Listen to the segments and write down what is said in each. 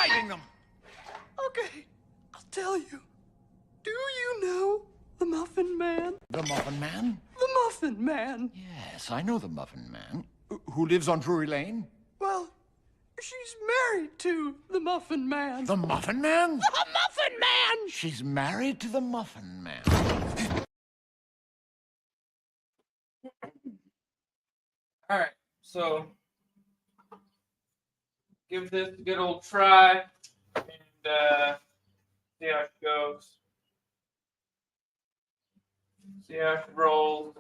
hiding them? Okay, I'll tell you. Do you know the Muffin Man? The Muffin Man? The Muffin Man. Yes, I know the Muffin Man. Who lives on Drury Lane? Well, she's married to the Muffin Man. The Muffin Man? The Muffin Man! She's married to the Muffin Man. All right, so give this a good old try and see how it goes. See how it rolls.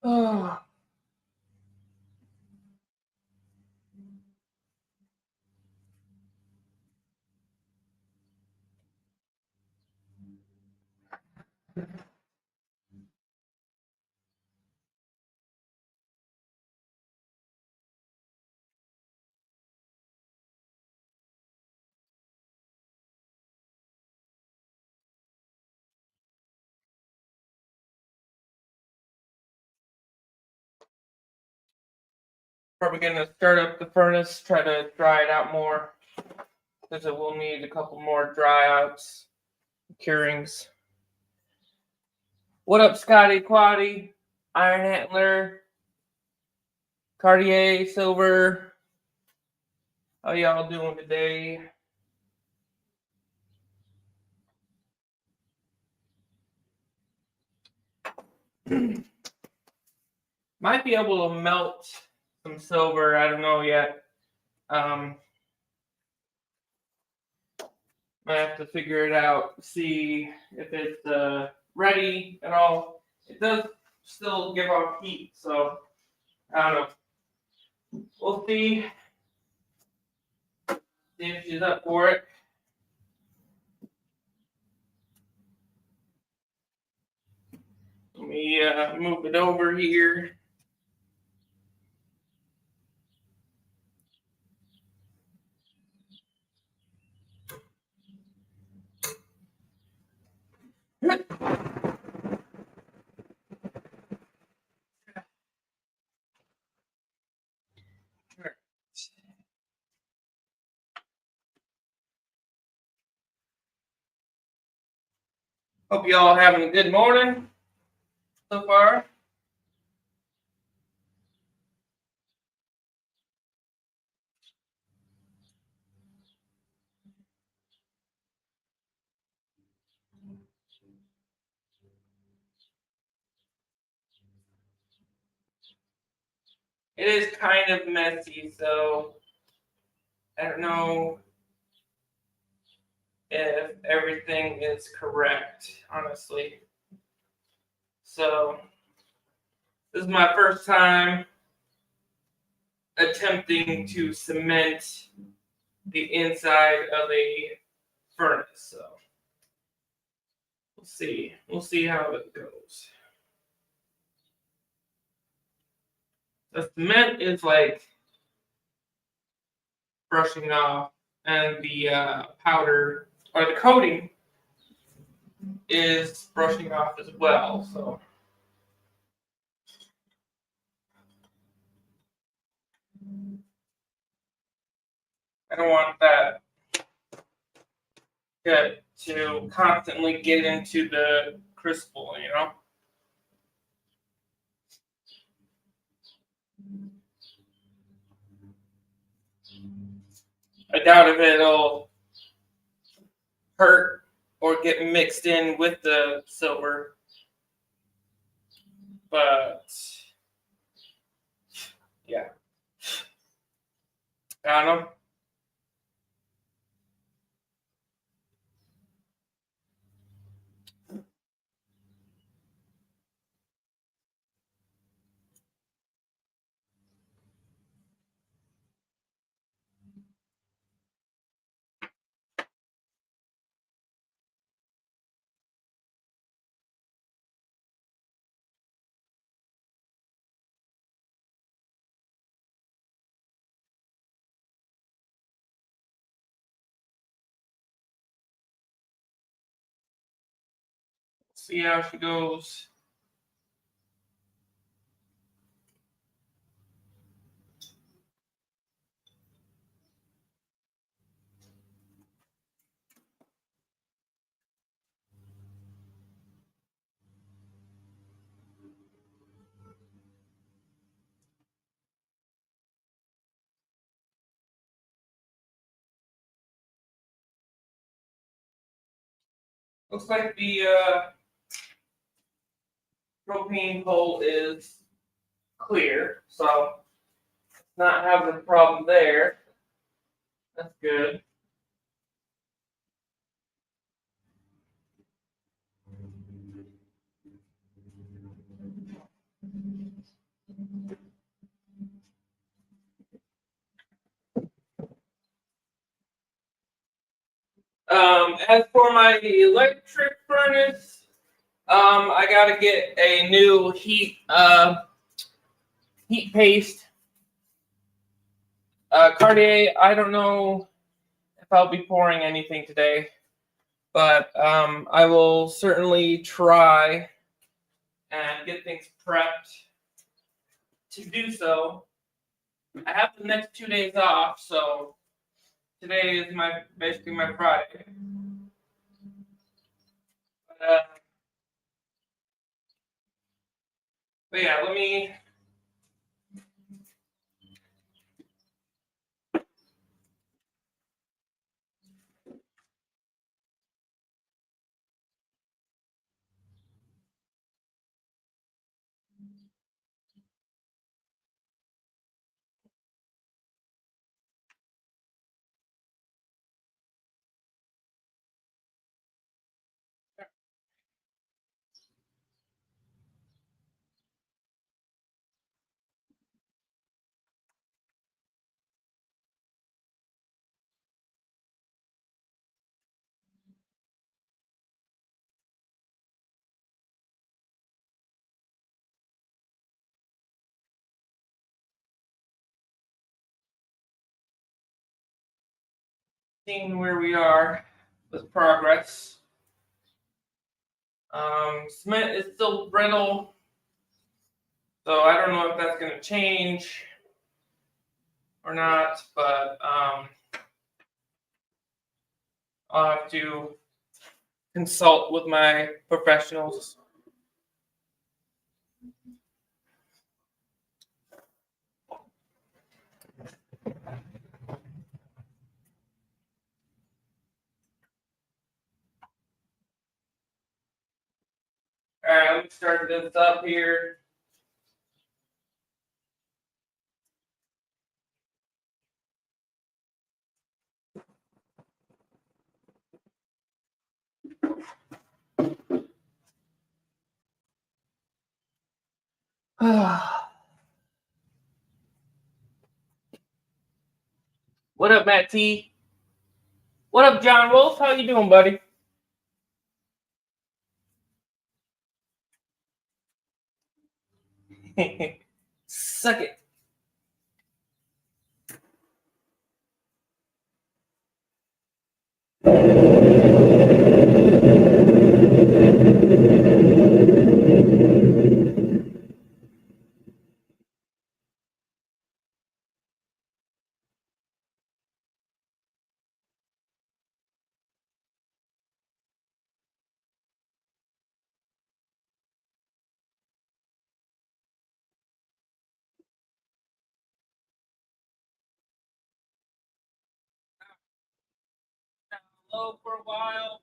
Oh. Probably gonna start up the furnace, try to dry it out more, because it will need a couple more dry outs, curings. What up, Scotty Quaddy, Iron Antler, Cartier, Silver? How y'all doing today? Might be able to melt some silver. I don't know yet. Might have to figure it out. See if it's ready at all. It does still give off heat, so I don't know. We'll see. See if she's up for it. Let me move it over here. Hope you all having a good morning so far. It is kind of messy, so I don't know if everything is correct, honestly. So this is my first time attempting to cement the inside of a furnace, so we'll see. We'll see how it goes. The cement is like brushing off, and the powder or the coating is brushing off as well. So I don't want that to constantly get into the crucible, you know. I doubt if it'll hurt or get mixed in with the silver, but yeah, I don't know. See how she goes. Looks like the propane hole is clear, so not having a problem there. That's good. As for my electric furnace, I gotta get a new heat paste. Cartier, I don't know if I'll be pouring anything today, but I will certainly try and get things prepped to do so. I have the next 2 days off, so today is basically my Friday. But yeah, let me. Seeing where we are with progress. Cement is still brittle, so I don't know if that's going to change or not, but I'll have to consult with my professionals. All right, let me start this up here. What up, Matt T? What up, John Wolf? How you doing, buddy? Suck it. Low for a while.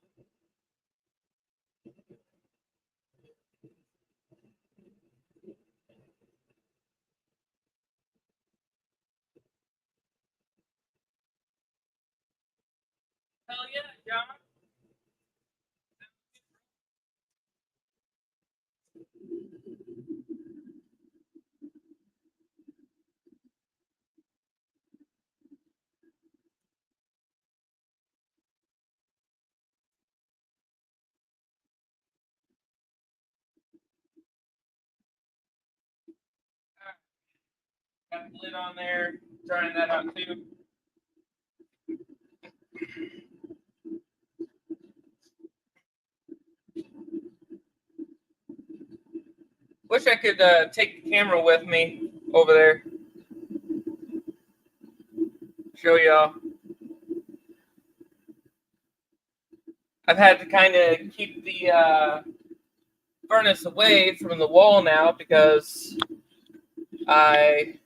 Hell yeah, John. Got the lid on there. Trying that out too. Wish I could take the camera with me over there. Show y'all. I've had to kind of keep the furnace away from the wall now because I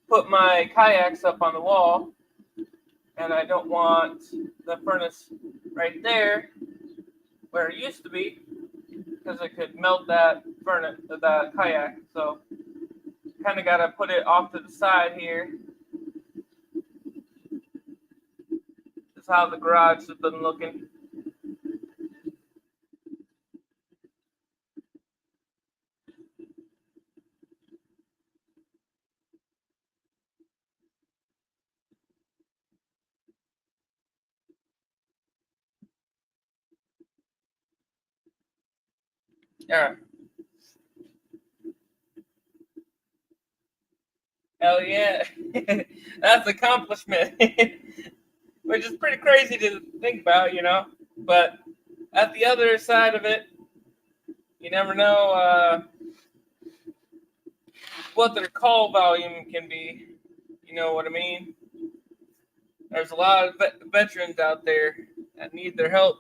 put my kayaks up on the wall and I don't want the furnace right there where it used to be, because it could melt that furnace, that kayak. So kind of got to put it off to the side here. That's how the garage has been looking. Yeah. Hell yeah. That's an accomplishment. Which is pretty crazy to think about, you know. But at the other side of it, you never know what their call volume can be. You know what I mean? There's a lot of veterans out there that need their help.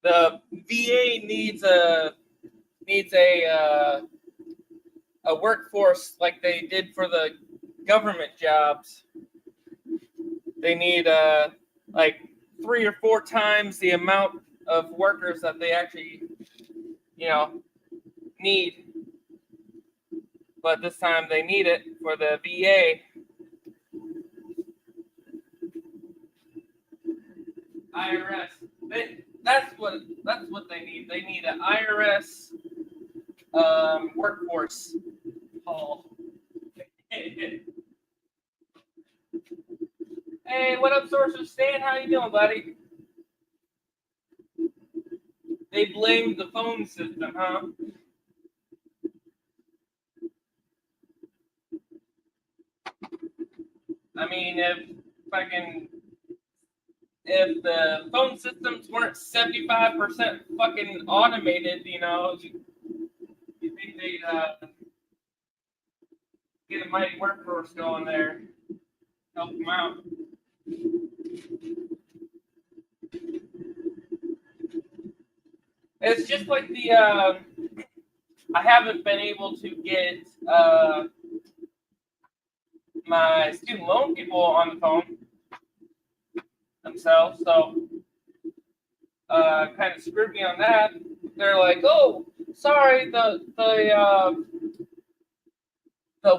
The VA needs a workforce like they did for the government jobs. They need like 3 or 4 times the amount of workers that they actually, you know, need. But this time they need it for the VA. IRS. That's what they need. They need an IRS workforce. Paul. Hey, what up, Sorcerer Stan? How you doing, buddy? They blamed the phone system, huh? I mean, if the phone systems weren't 75% fucking automated, you know, you think they'd get a mighty workforce going there, help them out. It's just like the I haven't been able to get my student loan people on the phone themselves, so kind of screwed me on that. They're like, "Oh, sorry, the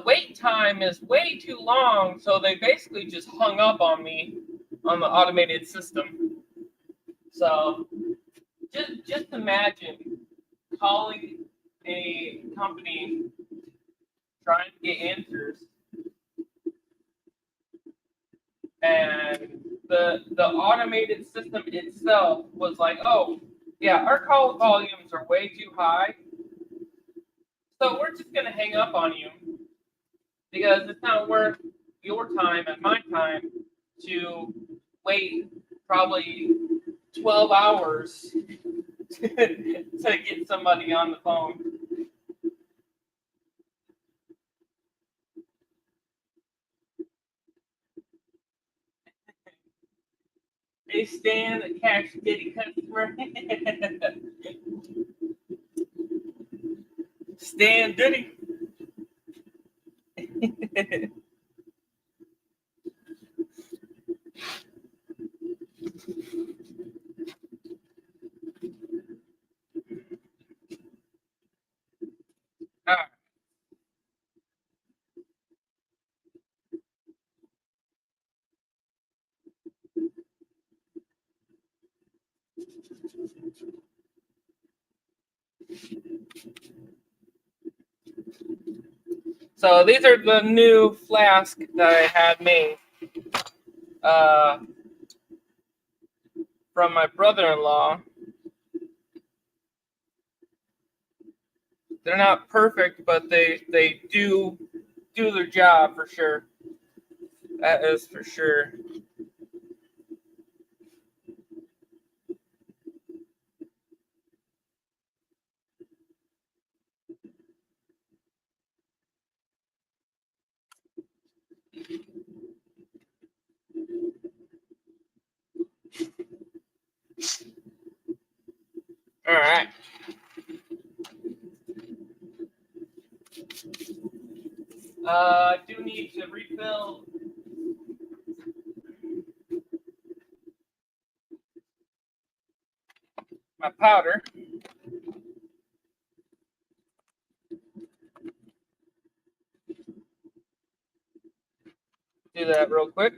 wait time is way too long," so they basically just hung up on me on the automated system. So just imagine calling a company trying to get answers, and the automated system itself was like, "Oh, yeah, our call volumes are way too high, so we're just gonna hang up on you because it's not worth your time and my time to wait probably 12 hours to get somebody on the phone." They stand a cash kitty customer. Stan Diddy. All right. So these are the new flasks that I had made from my brother-in-law. They're not perfect, but they do their job for sure. That is for sure. All right. I do need to refill my powder. Do that real quick.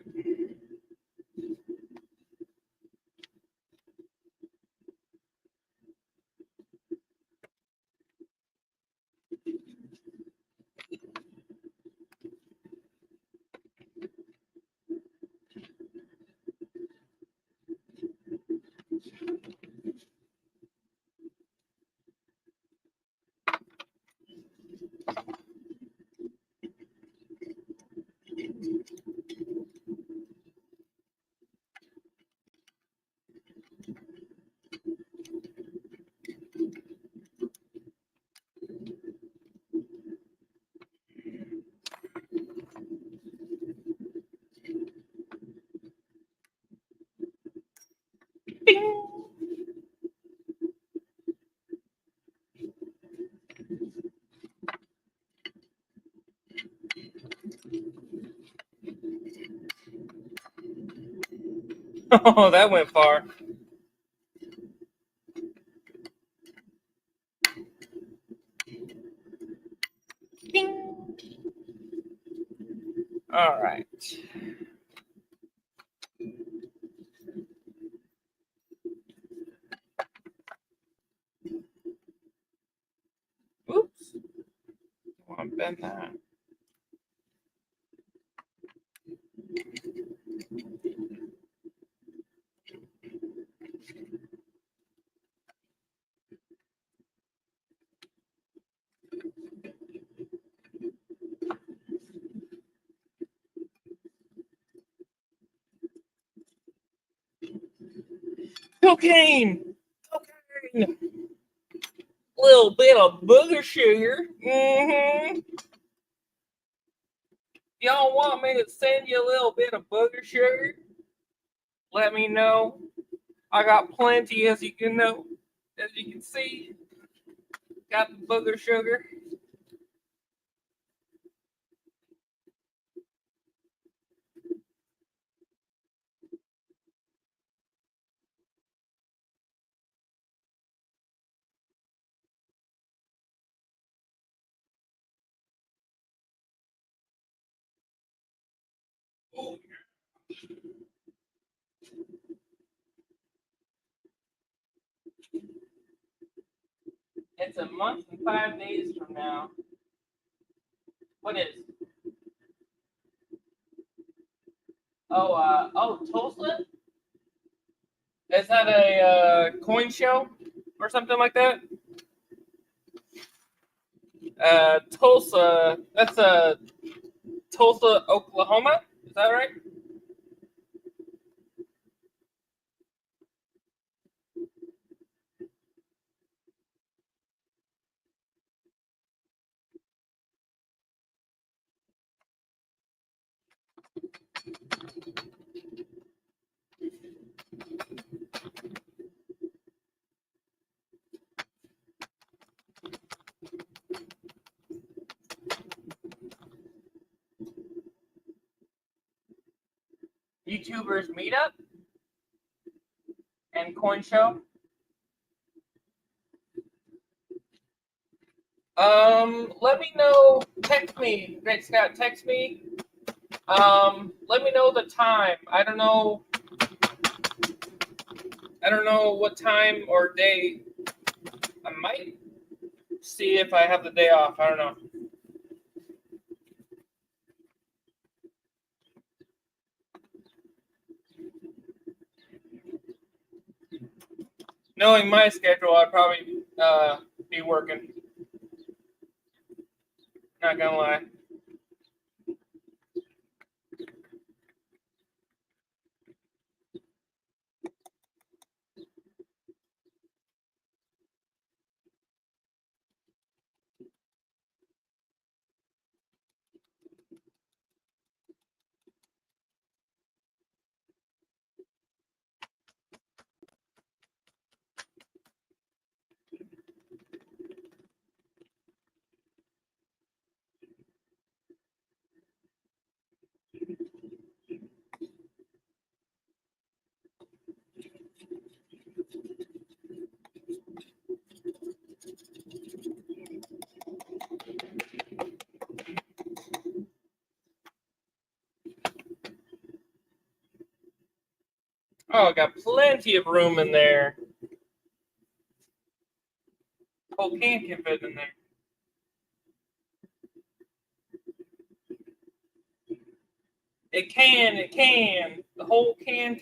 Bing. Oh, that went far. Bing. All right. Oops. I want to bend that. Cocaine. Cocaine. Little bit of booger sugar. Y'all want me to send you a little bit of booger sugar? Let me know. I got plenty, as you can know, as you can see. Got the booger sugar. Ooh. It's a month and 5 days from now. What is? Tulsa? Is that a coin show or something like that? Tulsa. That's Tulsa, Oklahoma. Is that right? YouTubers meetup and coin show. Let me know. Text me, Great Scott. Text me. Let me know the time. I don't know what time or day. I might see if I have the day off. I don't know. Knowing my schedule, I'd probably be working. Not gonna lie. Oh, I got plenty of room in there. Whole can fit in there. It can. The whole can.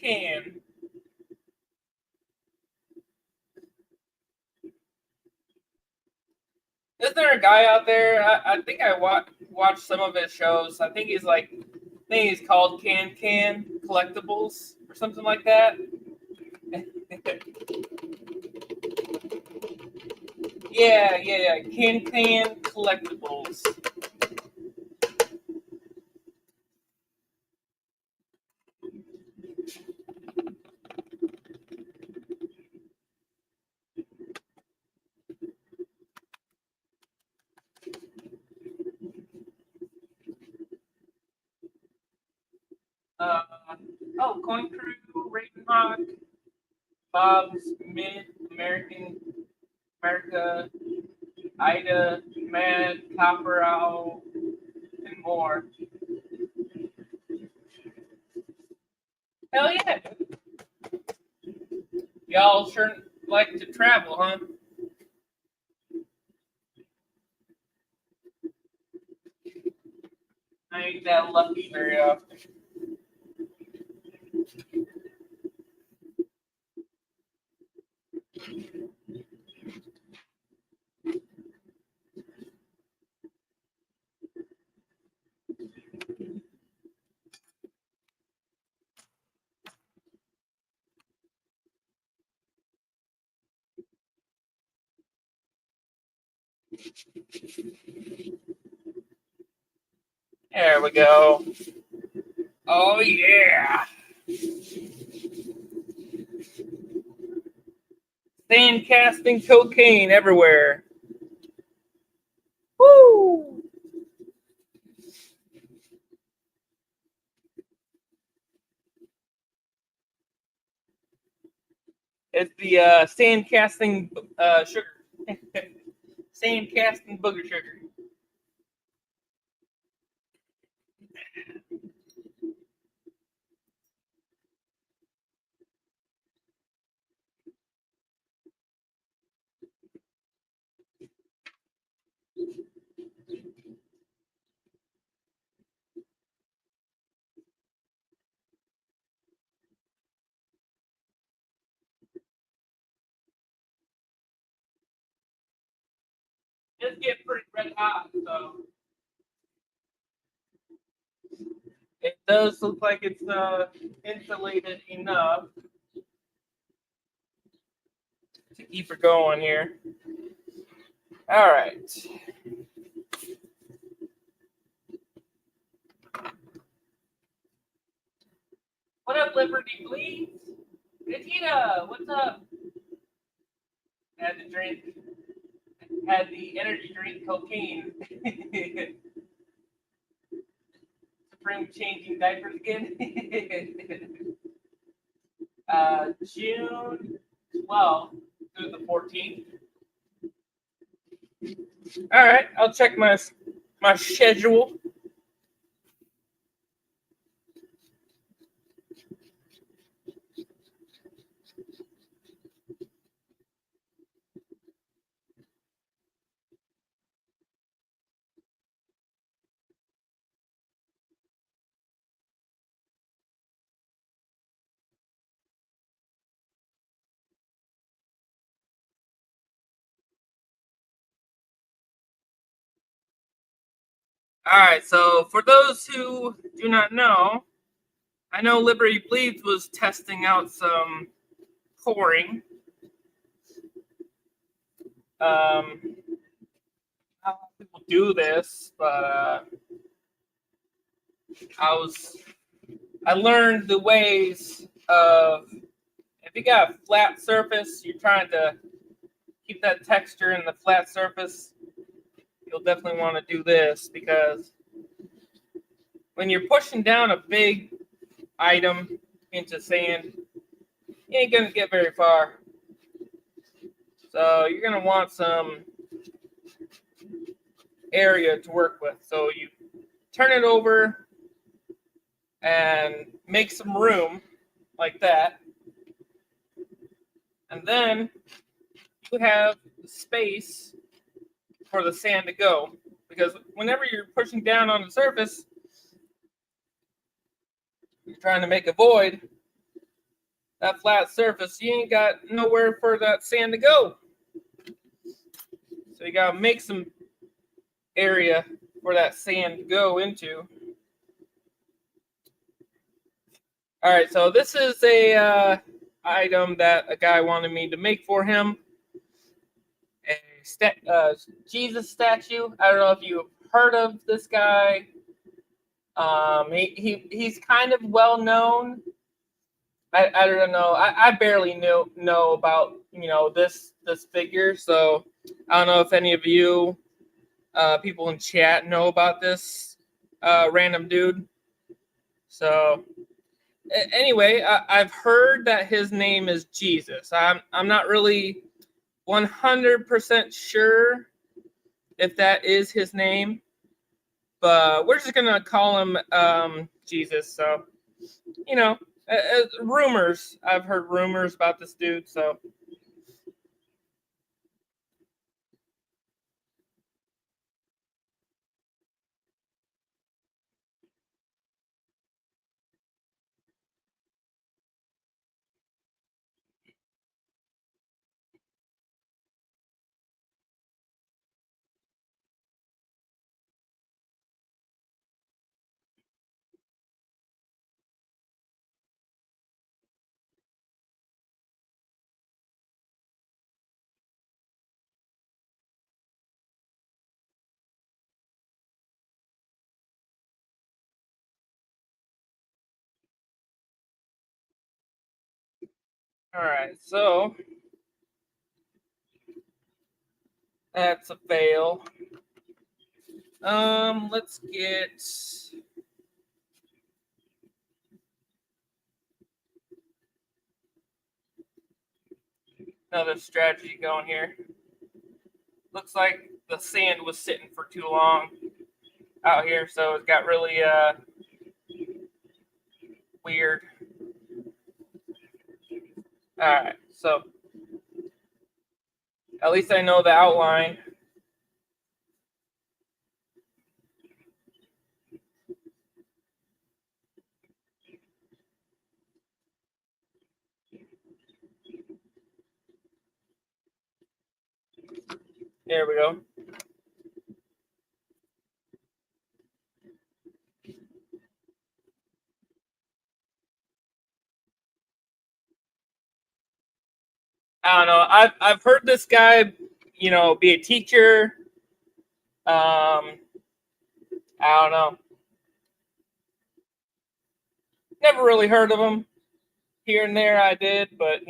Isn't there a guy out there? I think I watched some of his shows. I think he's called Can Collectibles or something like that. Yeah. Can Collectibles. Coin Crew, Ravenhawk, Bob's Mid America, Ida, Mad, Copper Owl, and more. Hell yeah! Y'all sure like to travel, huh? I ain't that lucky very often. There we go. Oh yeah. Sand casting cocaine everywhere. Woo! It's the sand casting sugar. Sand casting booger sugar. It's getting pretty red hot, so it does look like it's insulated enough to keep it going here. All right. What up, Liberty Bleeds? Vegeta, what's up? Had the energy drink cocaine. Supreme changing diapers again. June 12th through the 14th. All right, I'll check my schedule. All right, so for those who do not know, I know Liberty Bleeds was testing out some pouring. How people do this, but I learned the ways of, if you got a flat surface, you're trying to keep that texture in the flat surface, you'll definitely want to do this, because when you're pushing down a big item into sand, you ain't gonna get very far. So you're gonna want some area to work with. So you turn it over and make some room like that. And then you have space for the sand to go. Because whenever you're pushing down on the surface, you're trying to make a void, that flat surface, you ain't got nowhere for that sand to go. So you gotta make some area for that sand to go into. All right, so this is a item that a guy wanted me to make for him. A Jesus statue. I don't know if you've heard of this guy. He's kind of well known. I don't know. I barely know about this figure. So I don't know if any of you people in chat know about this random dude. So anyway, I've heard that his name is Jesus. I'm not really 100% sure if that is his name, but we're just gonna call him Jesus. So rumors. I've heard rumors about this dude. So all right, so that's a fail. Let's get another strategy going here. Looks like the sand was sitting for too long out here, so it got really weird. All right, so at least I know the outline. There we go. I don't know. I've heard this guy, be a teacher. I don't know. Never really heard of him. Here and there I did, but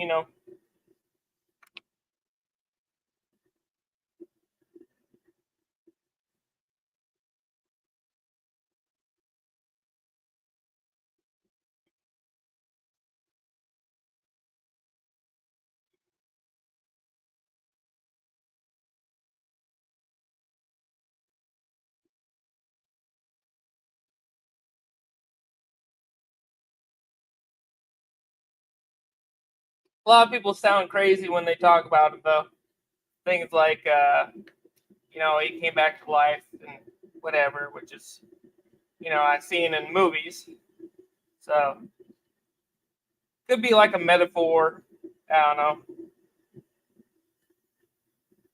a lot of people sound crazy when they talk about it, though. Things like, he came back to life and whatever, which is, I've seen in movies. So, could be like a metaphor. I don't know.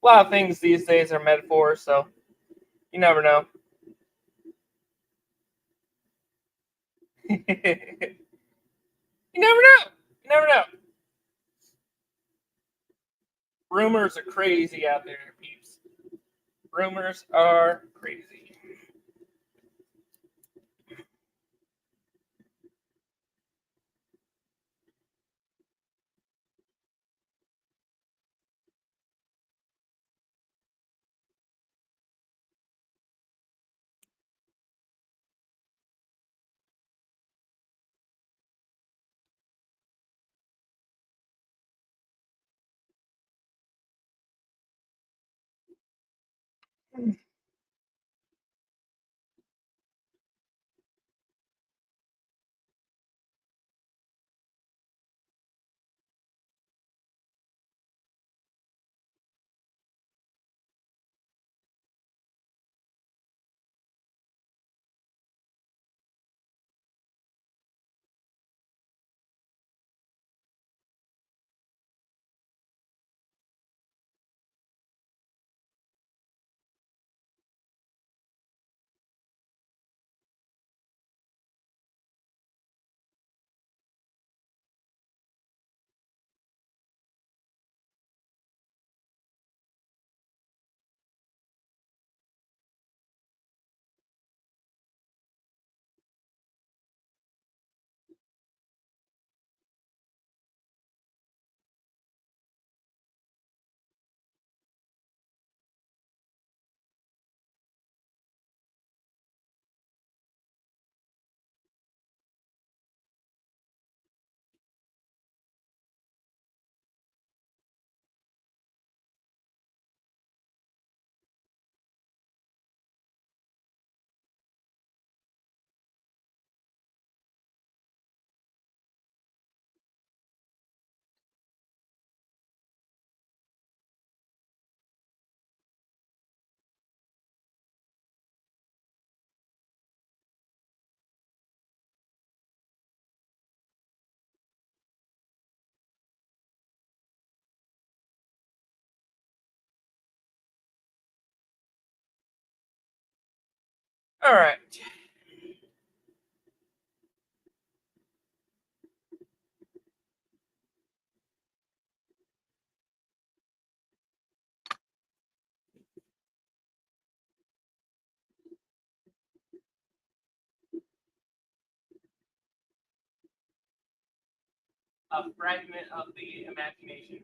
A lot of things these days are metaphors, so you never know. You never know. You never know. Rumors are crazy out there, peeps. Rumors are crazy. All right. A fragment of the imagination.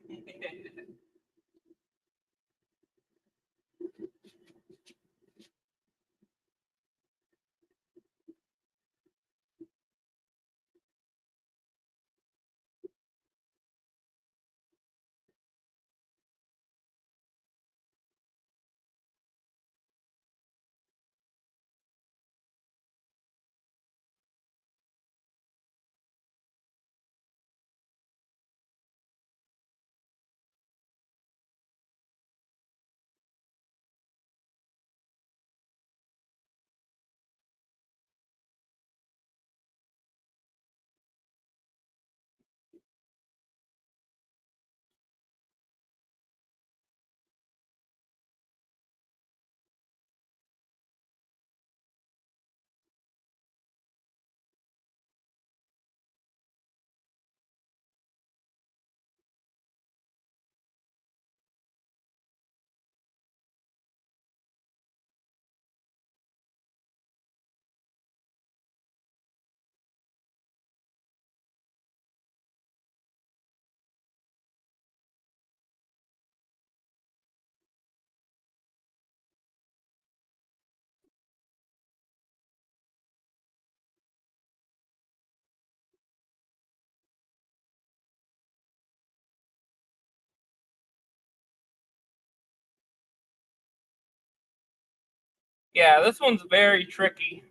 Yeah, this one's very tricky.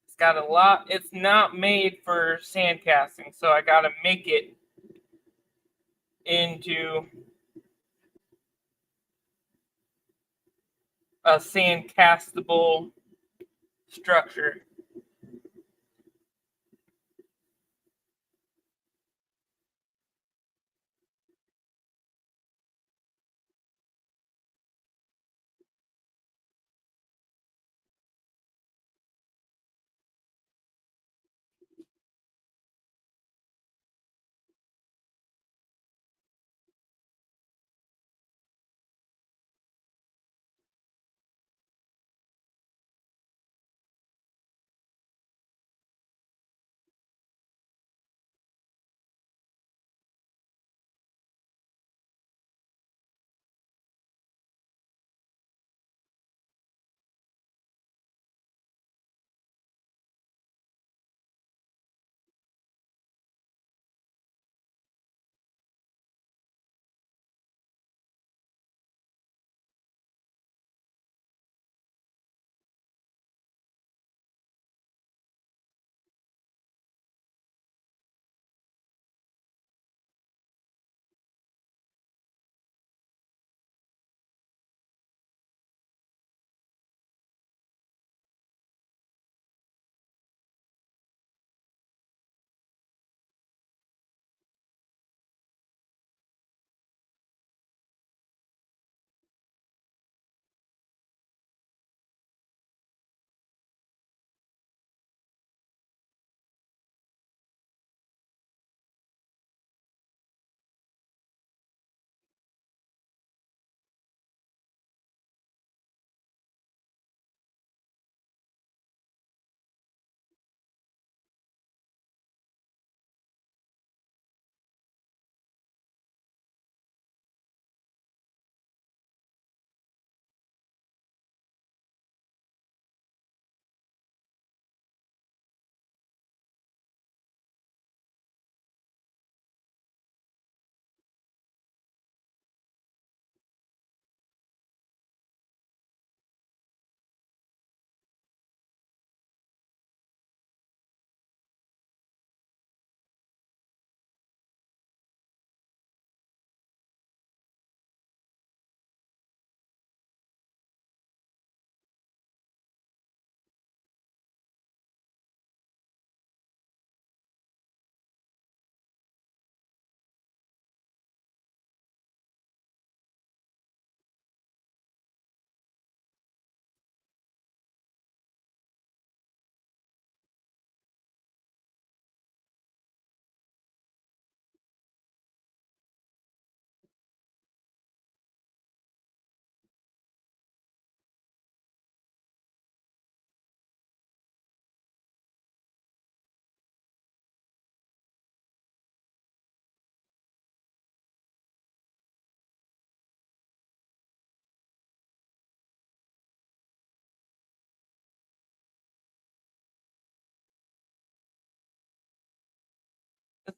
It's got a lot. It's not made for sand casting, so I gotta make it into a sand castable structure.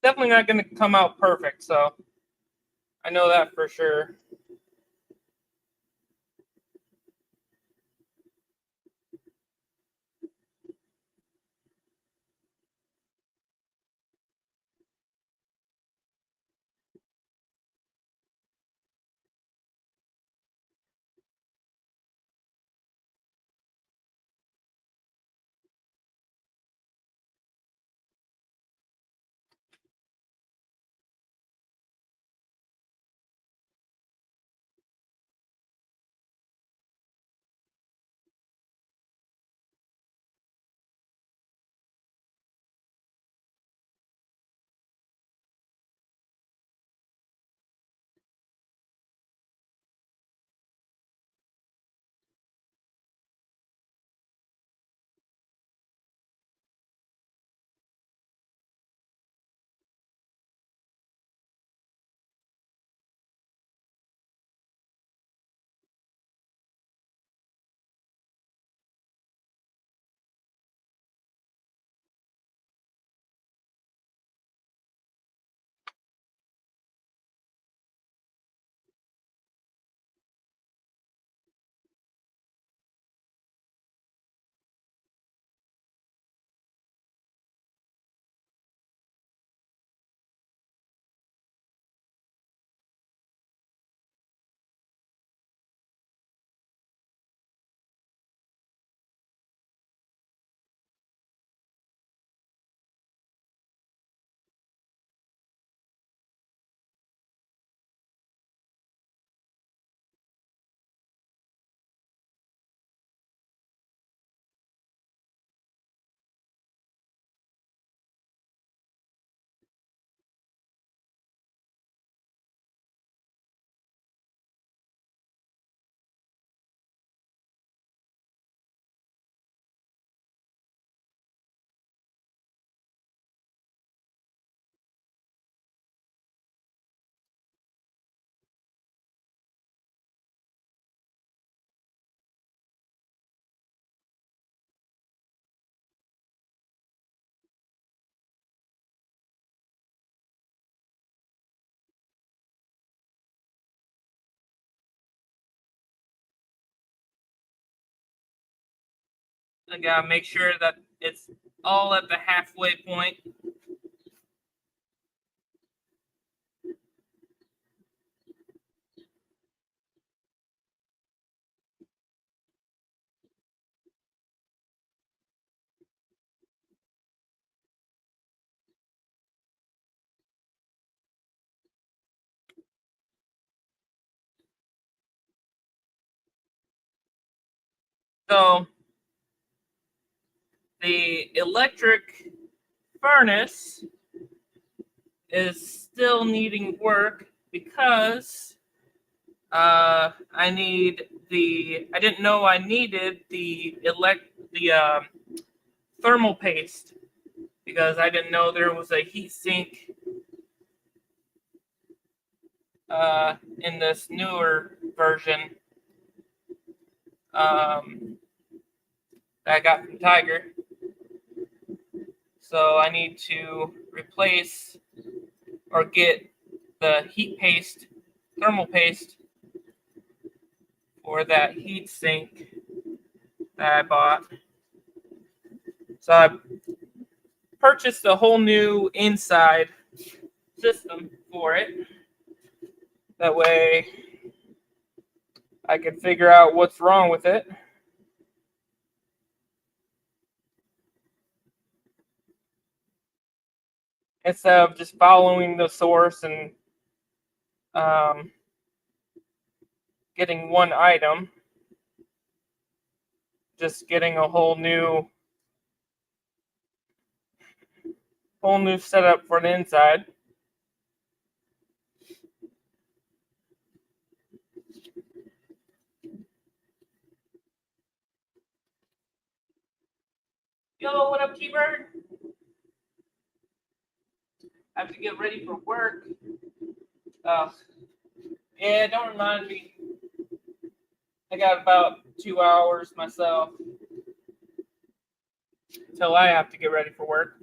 definitely not going to come out perfect, so I know that for sure. I gotta make sure that it's all at the halfway point. So the electric furnace is still needing work because I didn't know I needed the thermal paste because I didn't know there was a heat sink in this newer version that I got from Tiger. So I need to replace or get the heat paste, thermal paste for that heat sink that I bought. So I purchased a whole new inside system for it. That way I can figure out what's wrong with it. Instead of just following the source and getting one item, just getting a whole new setup for the inside. Yo, what up, T-Bird? I have to get ready for work. Yeah, don't remind me. I got about 2 hours myself till I have to get ready for work.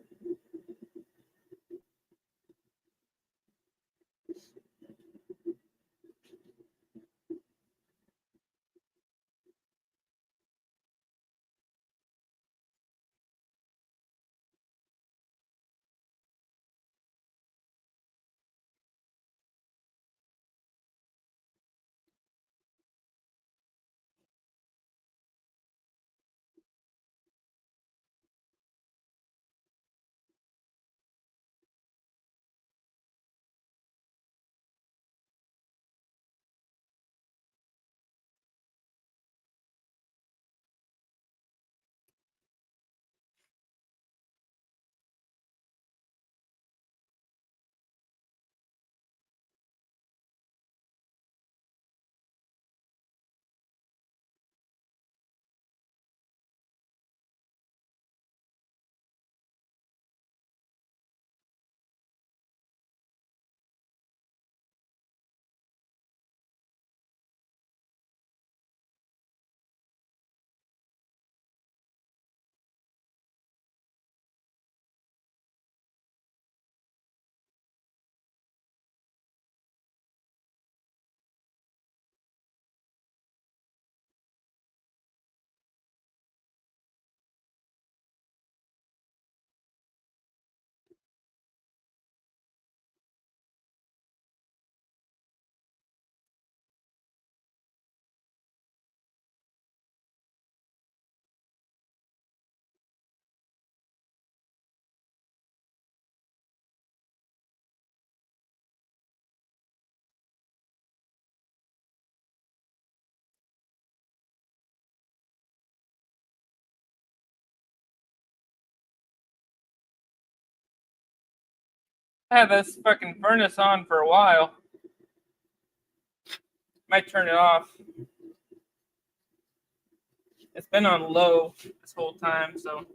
had this fucking furnace on for a while. Might turn it off. It's been on low this whole time, so.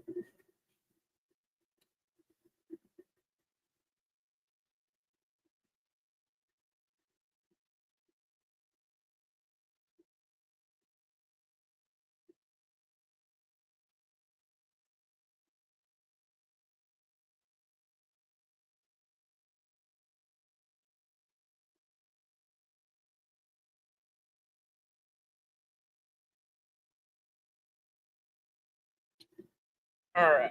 All right.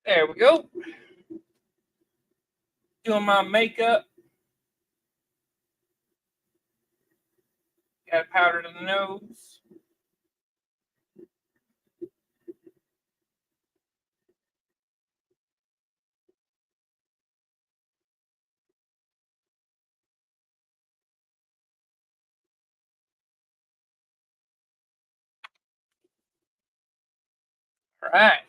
There we go. Doing my makeup. Got powder to the nose. All right.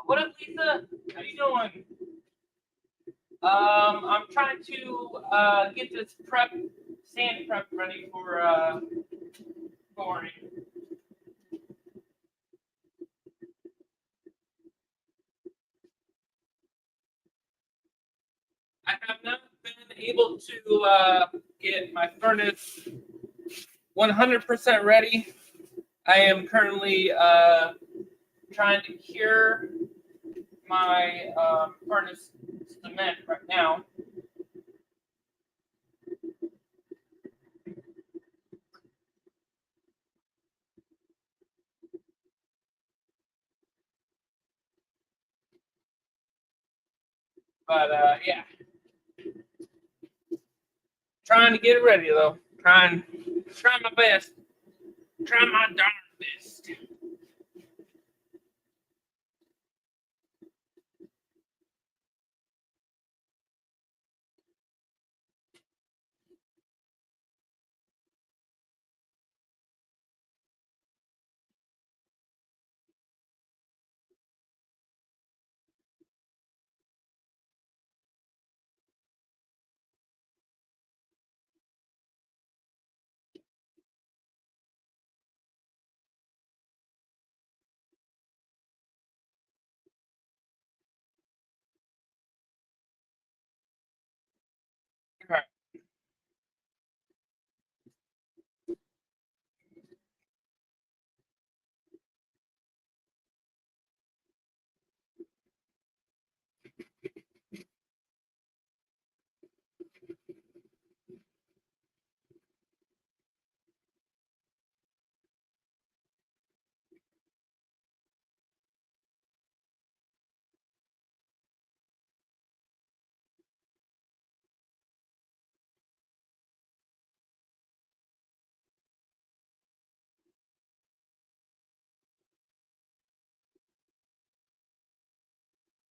What up, Lisa? How you doing? I'm trying to get this sand prep ready for boring. I have not been able to get my furnace 100% ready. I am currently trying to cure my furnace cement right now. But yeah, trying to get it ready though. Trying my best. Trying my darn best. All right.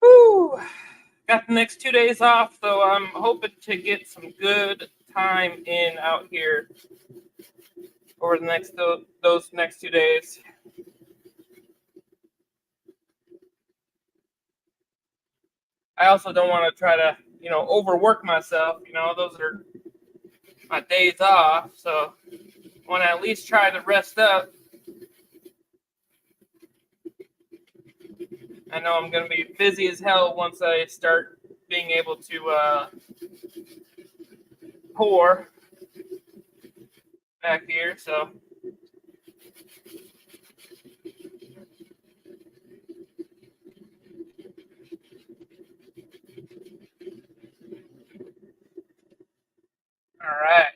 Whew. Got the next 2 days off, so I'm hoping to get some good time in out here over the next those next 2 days. I also don't want to try to, overwork myself. Those are my days off, so I want to at least try to rest up. I know I'm going to be busy as hell once I start being able to pour back here, so. All right.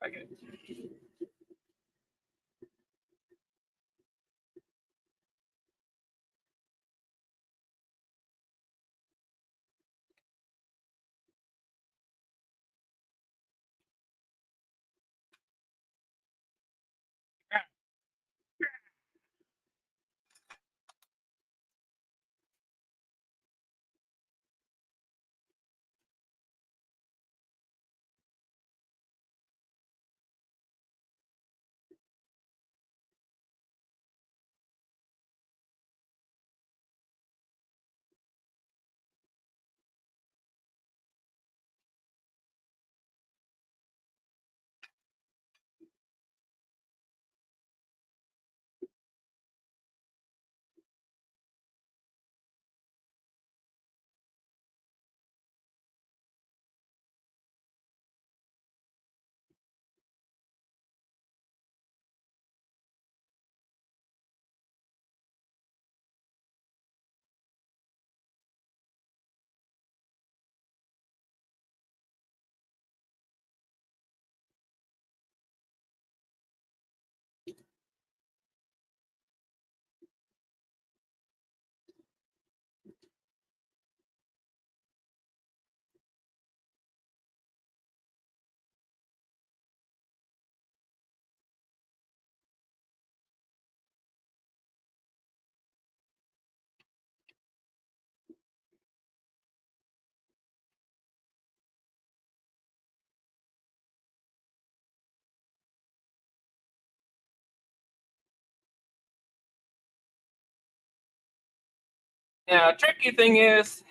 Okay. Now, tricky thing is,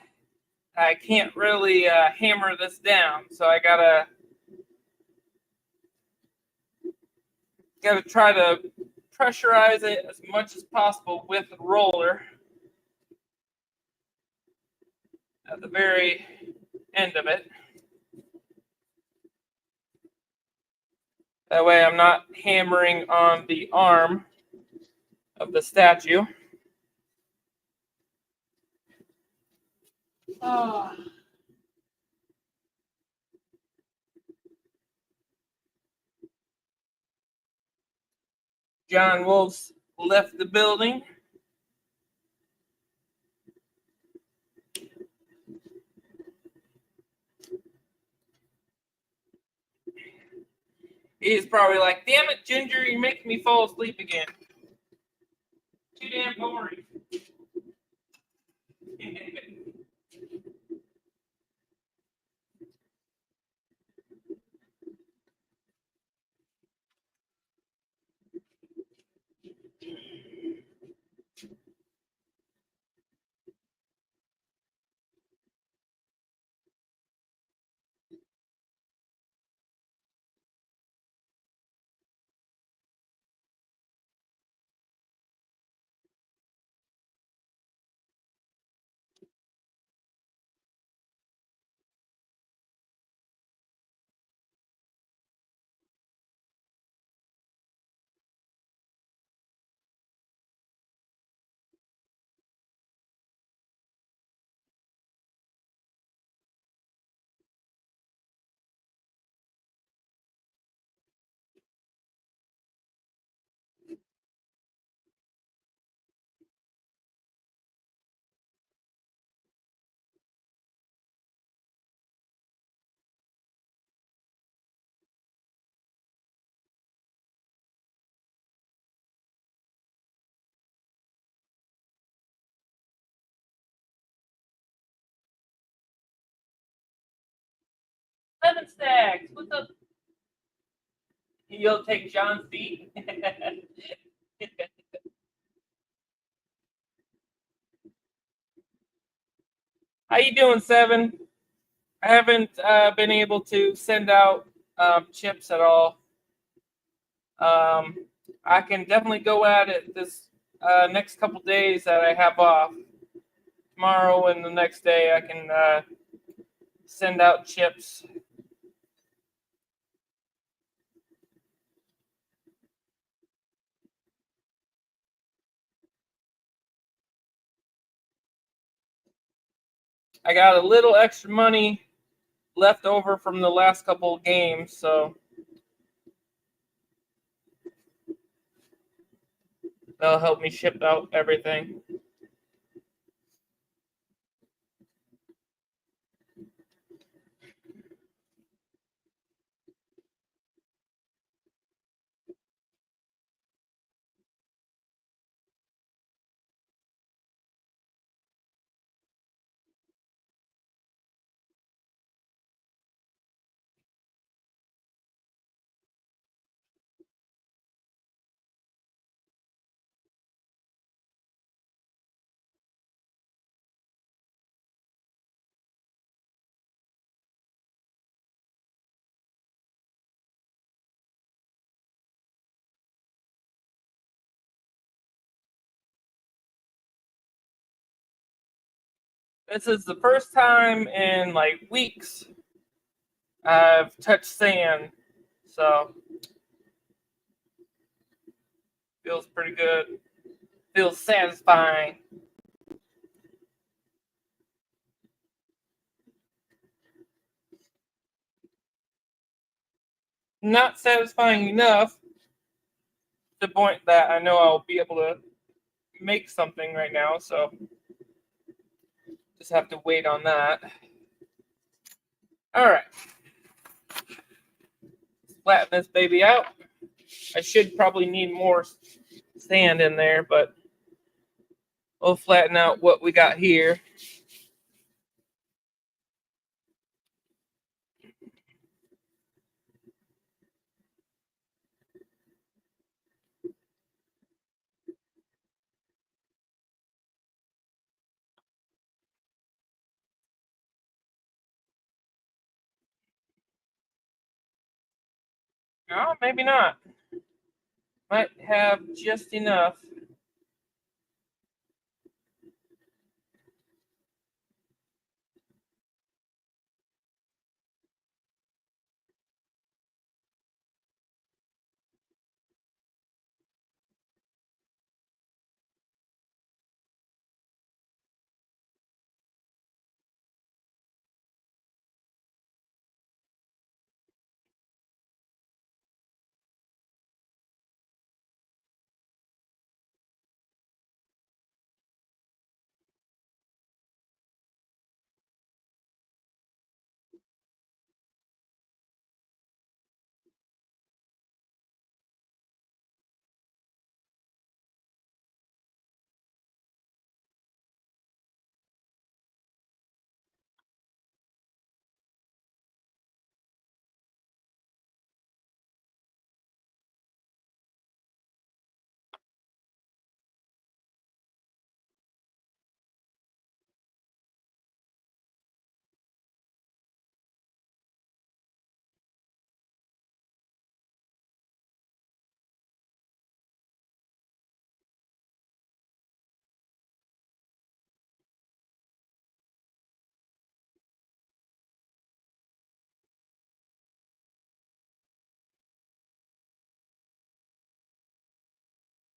I can't really hammer this down, so I gotta try to pressurize it as much as possible with the roller at the very end of it. That way I'm not hammering on the arm of the statue. Oh. John Wolf's left the building. He's probably like, damn it, Ginger, you're making me fall asleep again. Too damn boring. Lemon Stacks, what's up? You'll take John's seat. How you doing, Seven? I haven't been able to send out chips at all. I can definitely go at it this next couple days that I have off. Tomorrow and the next day, I can send out chips. I got a little extra money left over from the last couple of games, so that'll help me ship out everything. This is the first time in like weeks I've touched sand, so feels pretty good. Feels satisfying. Not satisfying enough to the point that I know I'll be able to make something right now, so just have to wait on that. All right. Flatten this baby out. I should probably need more sand in there, but we'll flatten out what we got here. No, maybe not. Might have just enough.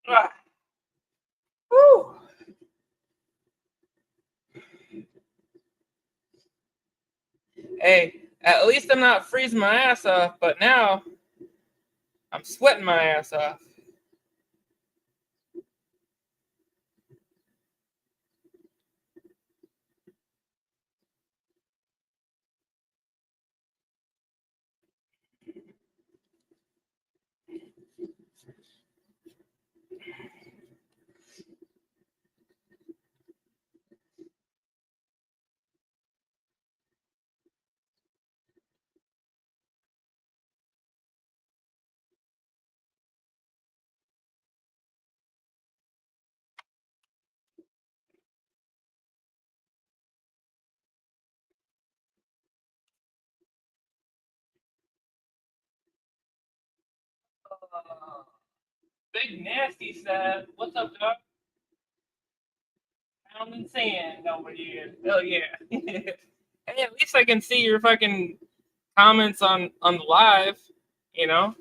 Ah. Whew. Hey, at least I'm not freezing my ass off, but now I'm sweating my ass off. Big Nasty said, "What's up, dog? Pounding sand over here." Hell yeah. Hey, at least I can see your fucking comments on the live. You know,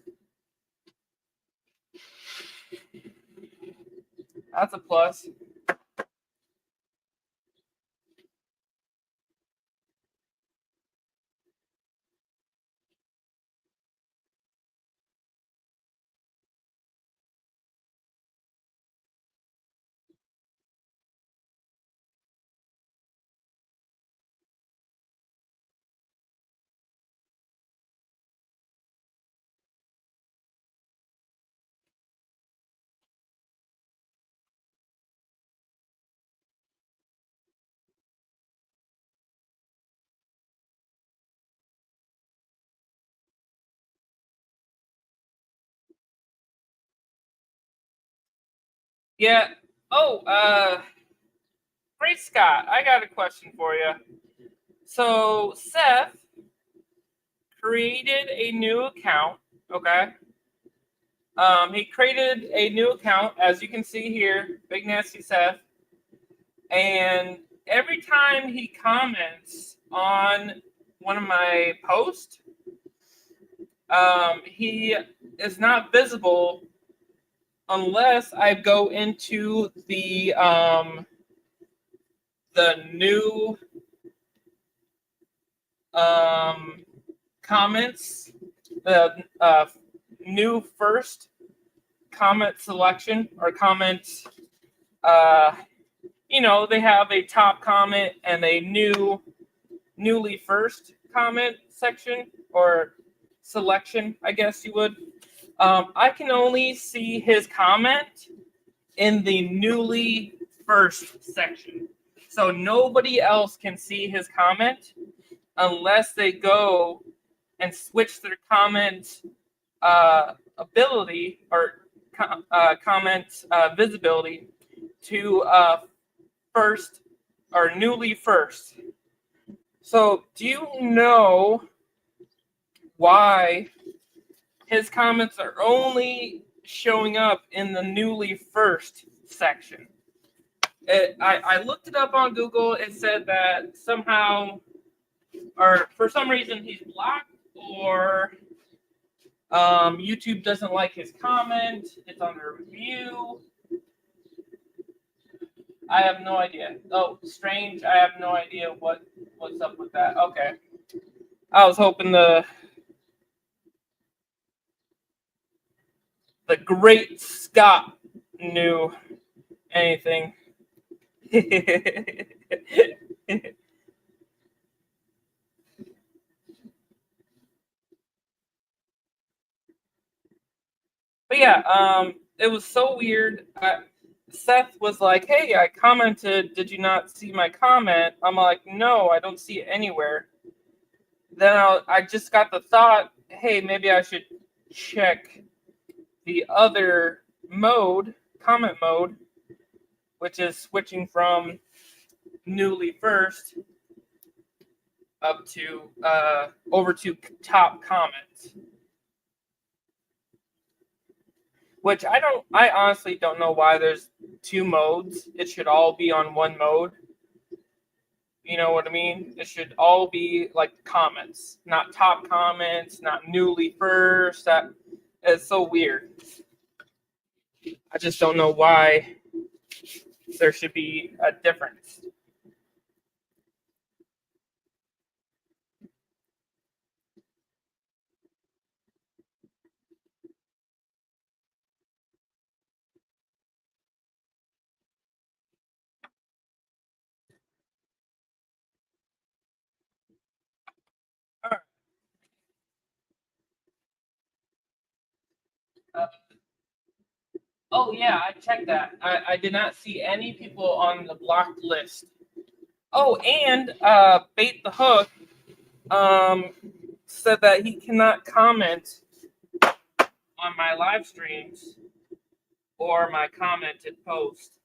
that's a plus. Yeah. Oh, great Scott. I got a question for you. So Seth created a new account. Okay. He created a new account, as you can see here, Big Nasty Seth. And every time he comments on one of my posts, he is not visible unless I go into the new comments, the new first comment selection or comment. They have a top comment and a newly first comment section or selection, I guess you would. I can only see his comment in the newly first section. So nobody else can see his comment unless they go and switch their comment ability or comment visibility to first or newly first. So do you know why his comments are only showing up in the newly first section. I looked it up on Google. It said that somehow, or for some reason, he's blocked, or YouTube doesn't like his comment. It's under review. I have no idea. Oh, strange. I have no idea what's up with that. Okay. I was hoping the great Scott knew anything. But yeah, it was so weird. Seth was like, "Hey, I commented. Did you not see my comment?" I'm like, "No, I don't see it anywhere." Then I just got the thought, "Hey, maybe I should check the other mode, comment mode, which is switching from newly first up to over to top comments." Which I honestly don't know why there's two modes. It should all be on one mode. You know what I mean? It should all be like comments, not top comments, not newly first. That is so weird. I just don't know why there should be a difference. Oh yeah, I checked that. I did not see any people on the blocked list. Oh, and Bait the Hook said that he cannot comment on my live streams or my commented post.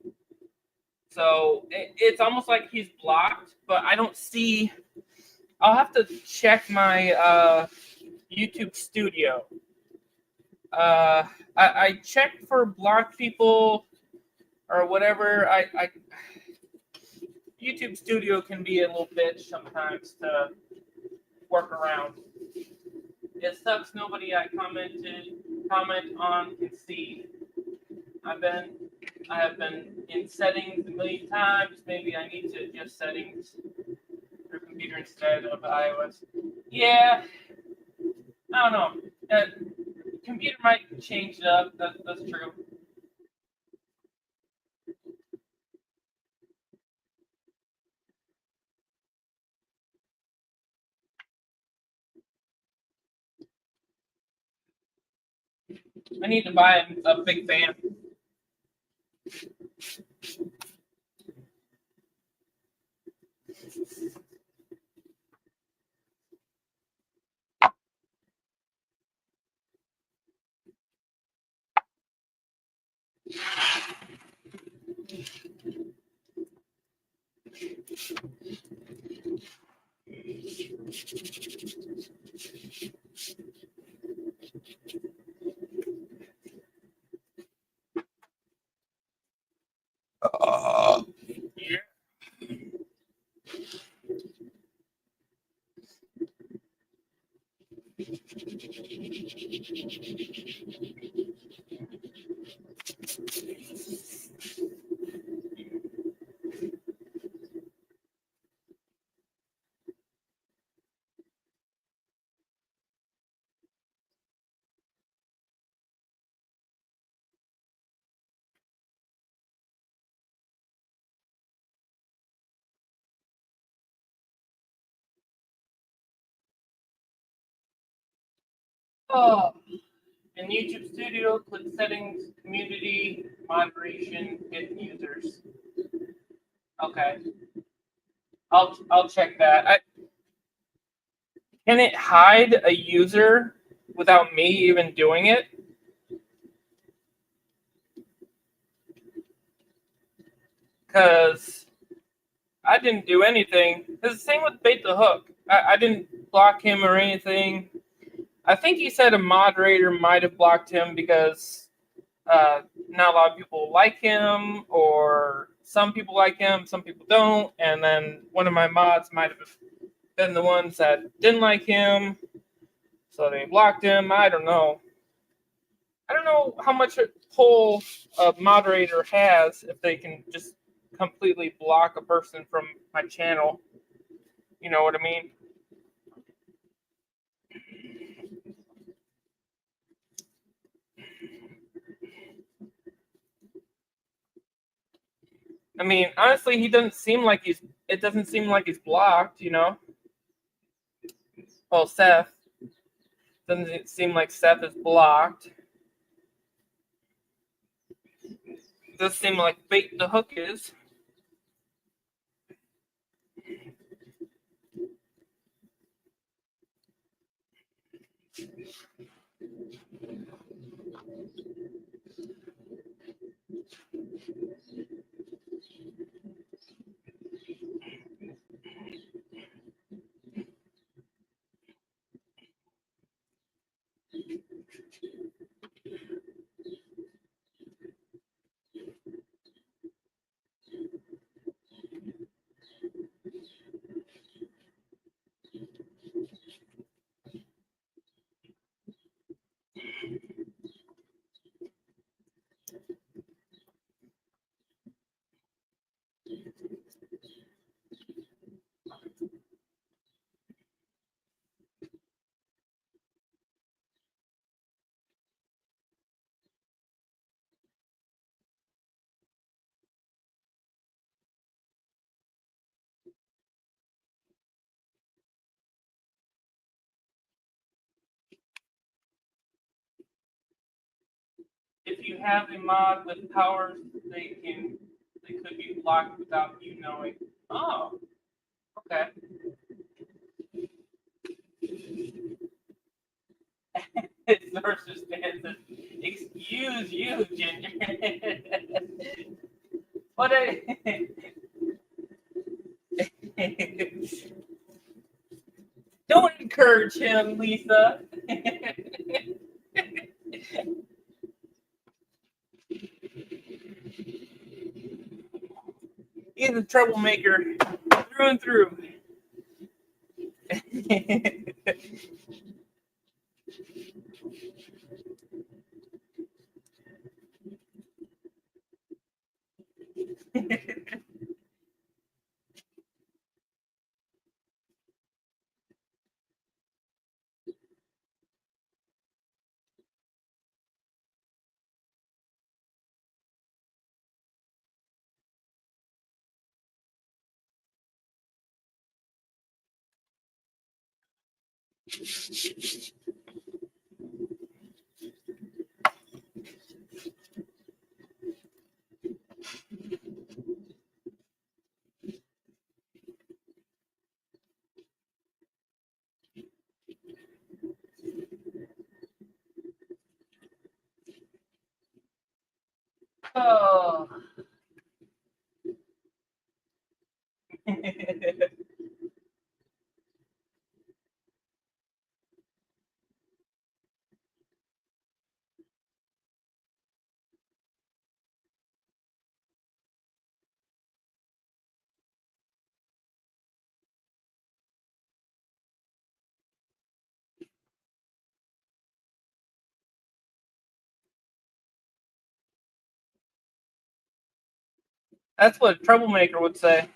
So it's almost like he's blocked, but I don't see. I'll have to check my YouTube Studio. I checked for blocked people or whatever. YouTube Studio can be a little bitch sometimes to work around. It sucks nobody I comment on can see. I have been in settings a million times. Maybe I need to adjust settings for computer instead of iOS. Yeah, I don't know. Computer might change it up. That's true. I need to buy a big fan. Yeah. Oh, in YouTube Studio, click Settings, Community, Moderation, Hidden Users. Okay, I'll check that. Can it hide a user without me even doing it? Because I didn't do anything. It's the same with Bait the Hook. I didn't block him or anything. I think he said a moderator might have blocked him because not a lot of people like him, or some people like him, some people don't, and then one of my mods might have been the ones that didn't like him, so they blocked him. I don't know. I don't know how much pull a moderator has if they can just completely block a person from my channel. You know what I mean? I mean, honestly, he doesn't seem like he's. It doesn't seem like he's blocked. You know. Well, Seth doesn't seem like Seth is blocked. It does seem like Bait the Hook is. If you have a mod with powers, they could be blocked without you knowing. Oh, okay. Versus says, excuse you, Ginger. What a don't encourage him, Lisa. He's a troublemaker through and through. Oh. That's what a troublemaker would say.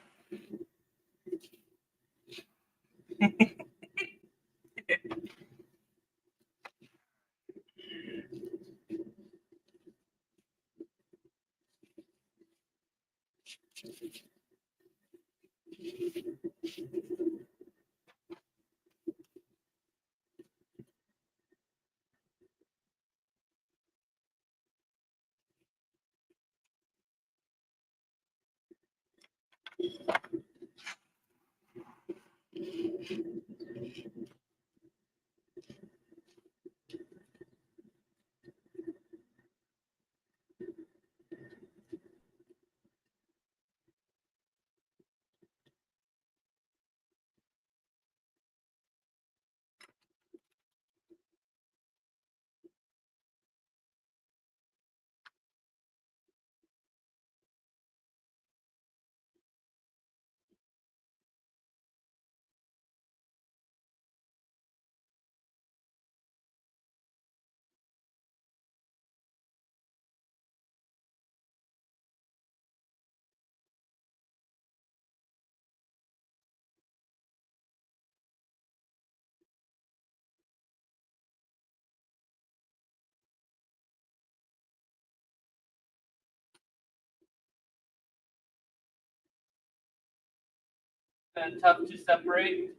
kind of tough to separate.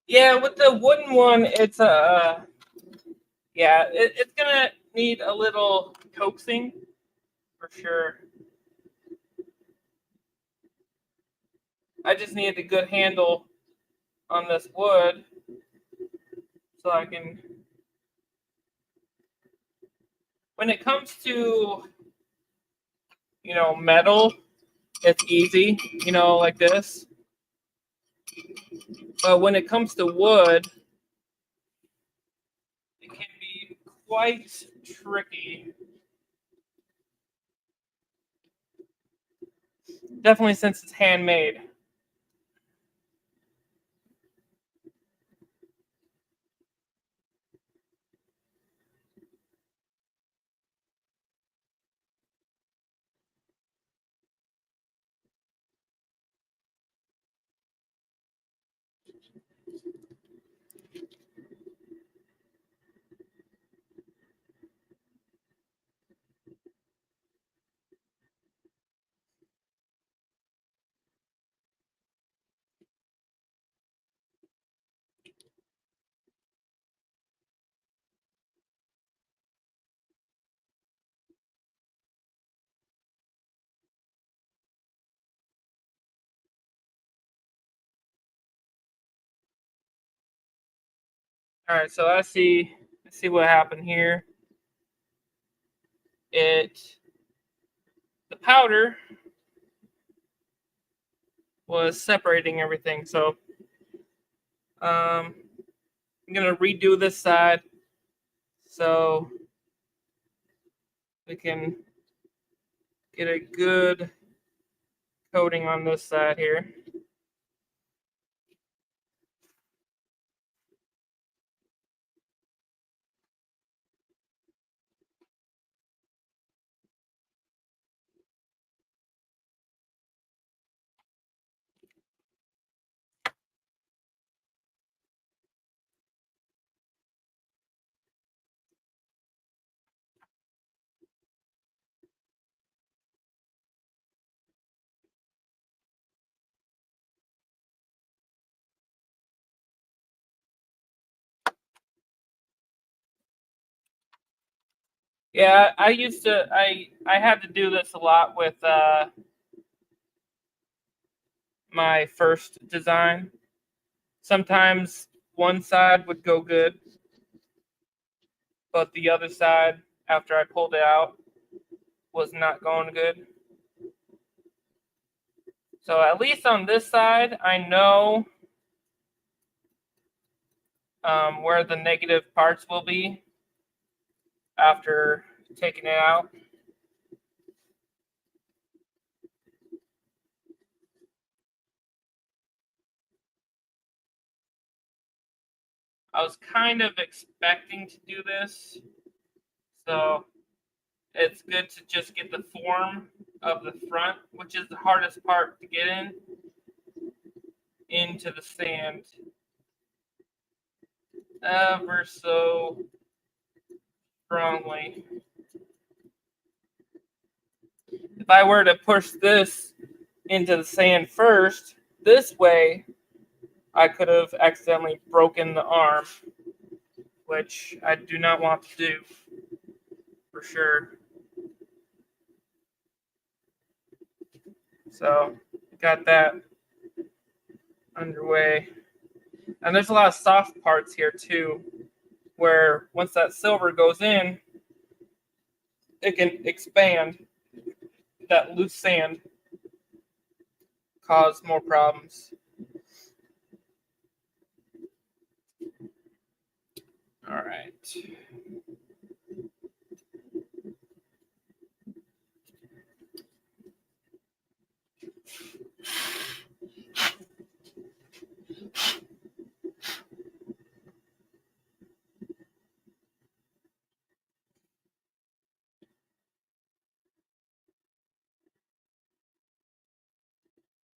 Yeah, with the wooden one, it's it's gonna need a little coaxing for sure. I just needed a good handle on this wood so I can. When it comes to metal, it's easy, like this. But when it comes to wood, it can be quite tricky. Definitely since it's handmade. All right, so let's see what happened here. The powder was separating everything, so I'm gonna redo this side so we can get a good coating on this side here. Yeah, I had to do this a lot with my first design. Sometimes one side would go good, but the other side, after I pulled it out, was not going good. So at least on this side, I know where the negative parts will be after taking it out. I was kind of expecting to do this, so it's good to just get the form of the front, which is the hardest part to get into the sand ever so strongly. If I were to push this into the sand first, this way, I could have accidentally broken the arm, which I do not want to do, for sure. So, got that underway. And there's a lot of soft parts here, too, where once that silver goes in, it can expand. That loose sand cause more problems. All right.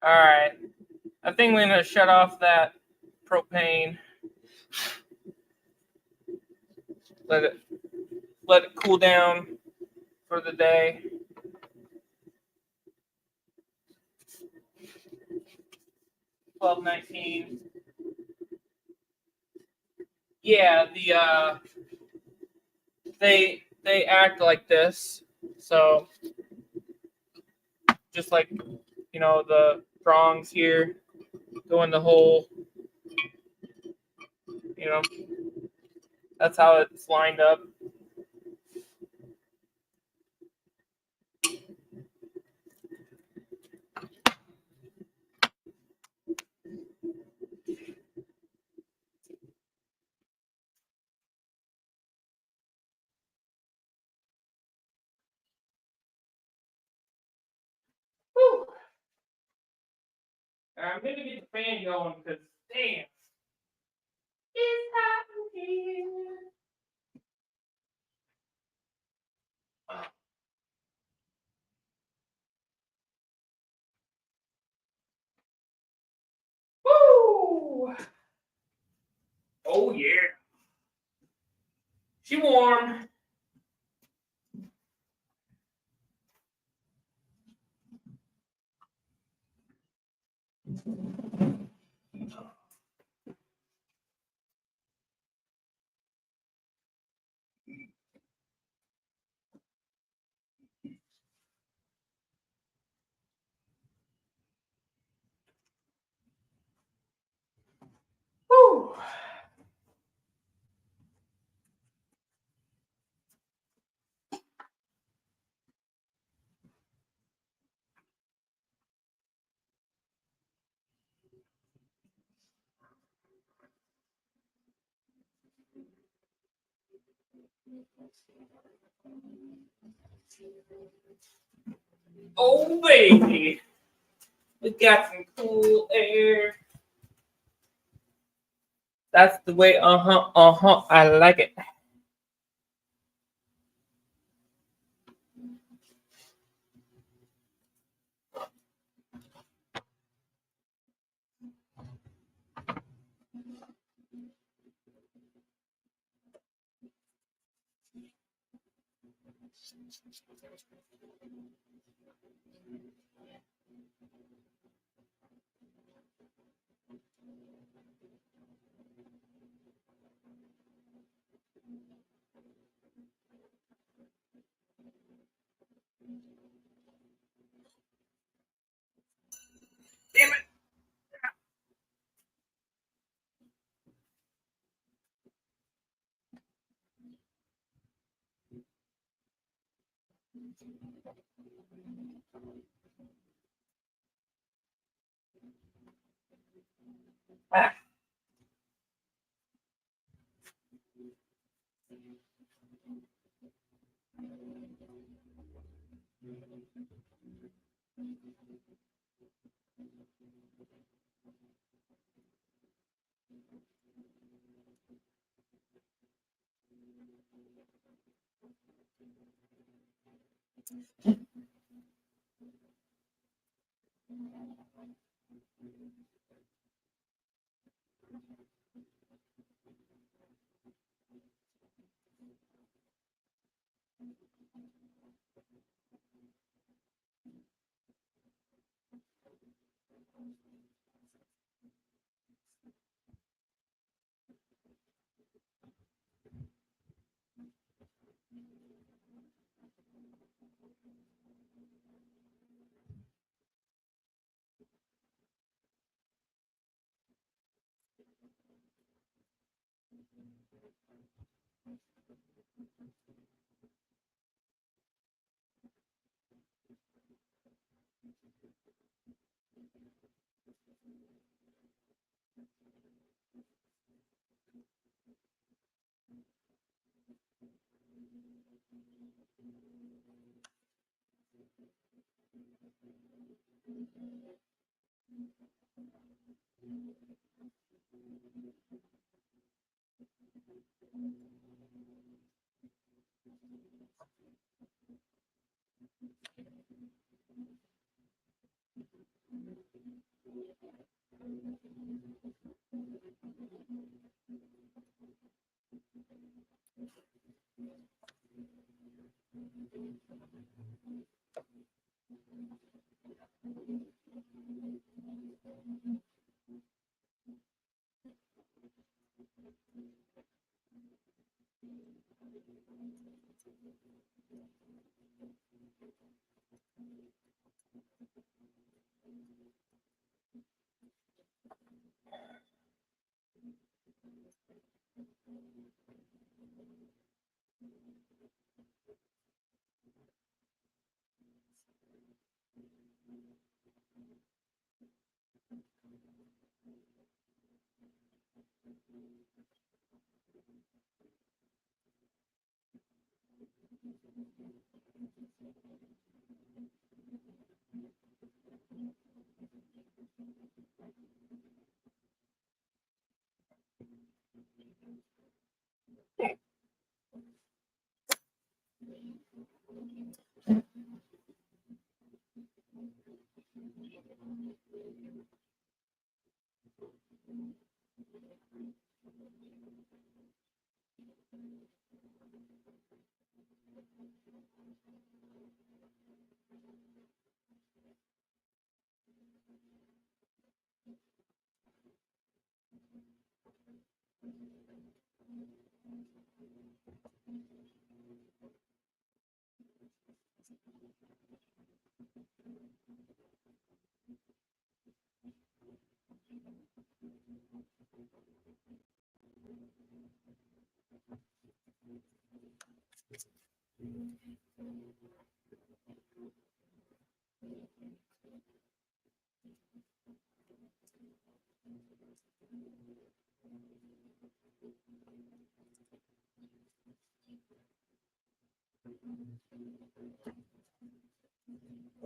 All right. I think we're going to shut off that propane. Let it cool down for the day. 1219. Yeah, they act like this. So just like the prongs here go in the hole. That's how it's lined up. Whew. I'm gonna get the fan going because damn, it's hot in here. Woo! Oh yeah, she warm. Woo! Oh baby, we got some cool air. That's the way. I like it. Damn it. Ah.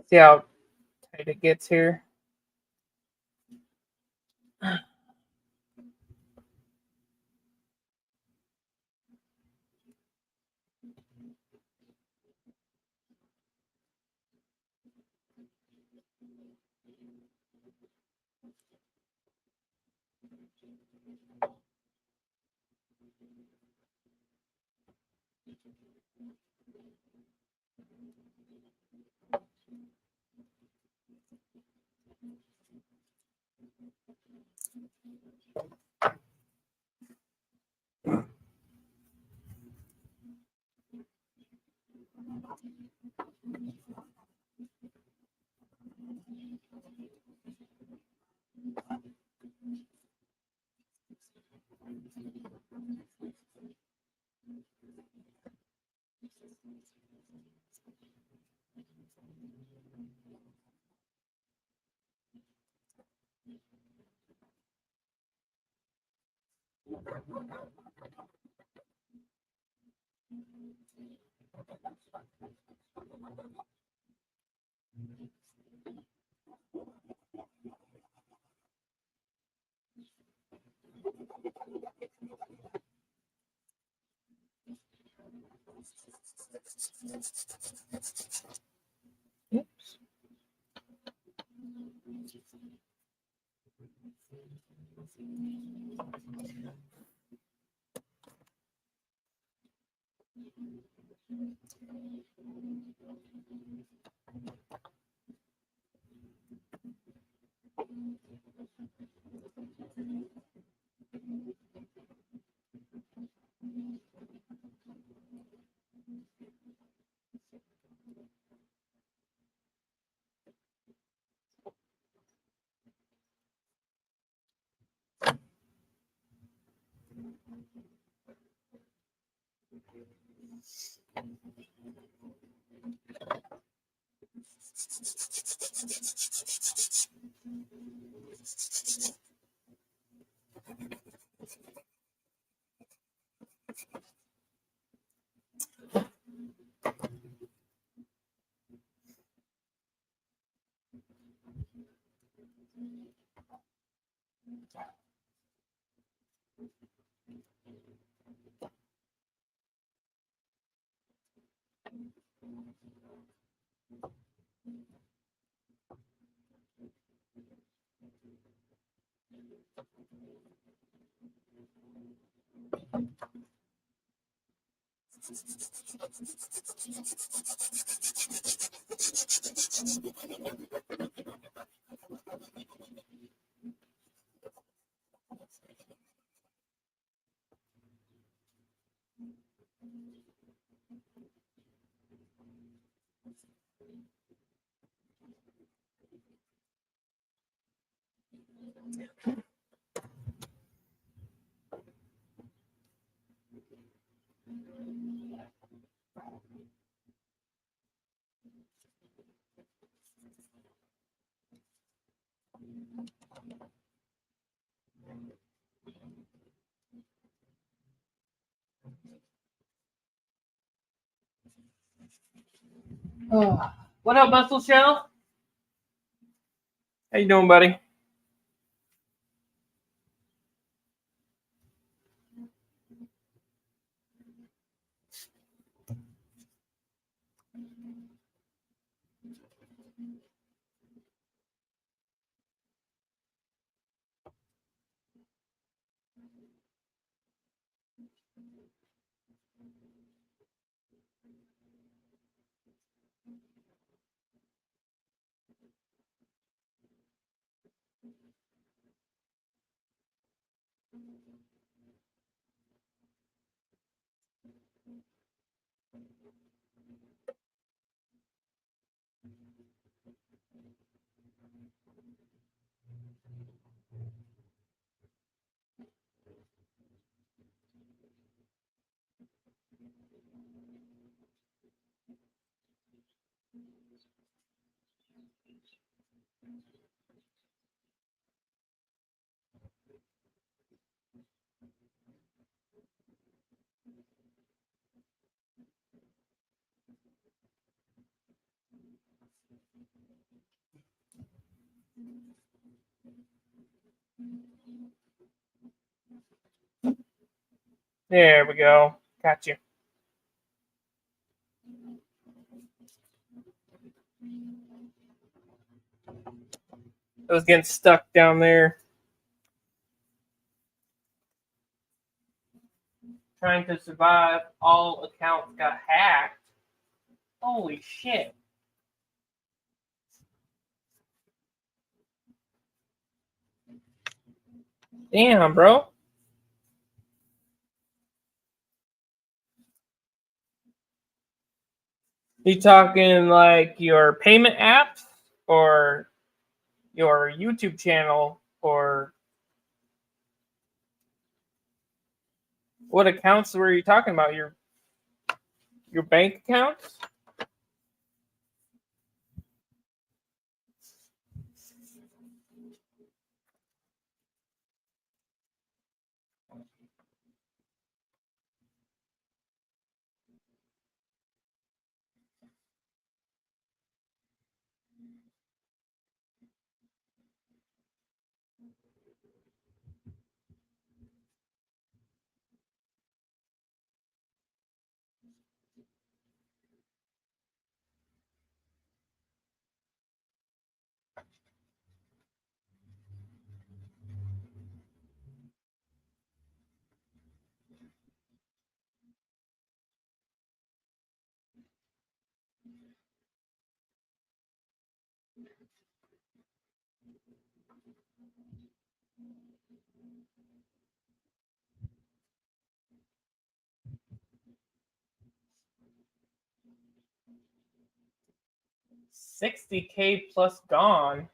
See how tight it gets here. Oops. What up, Muscle Shell? How you doing, buddy? There we go. Got you. I was getting stuck down there. Trying to survive. All accounts got hacked. Holy shit. Damn, bro. You talking like your payment apps or your YouTube channel or what accounts were you talking about? Your bank accounts? $60K plus gone.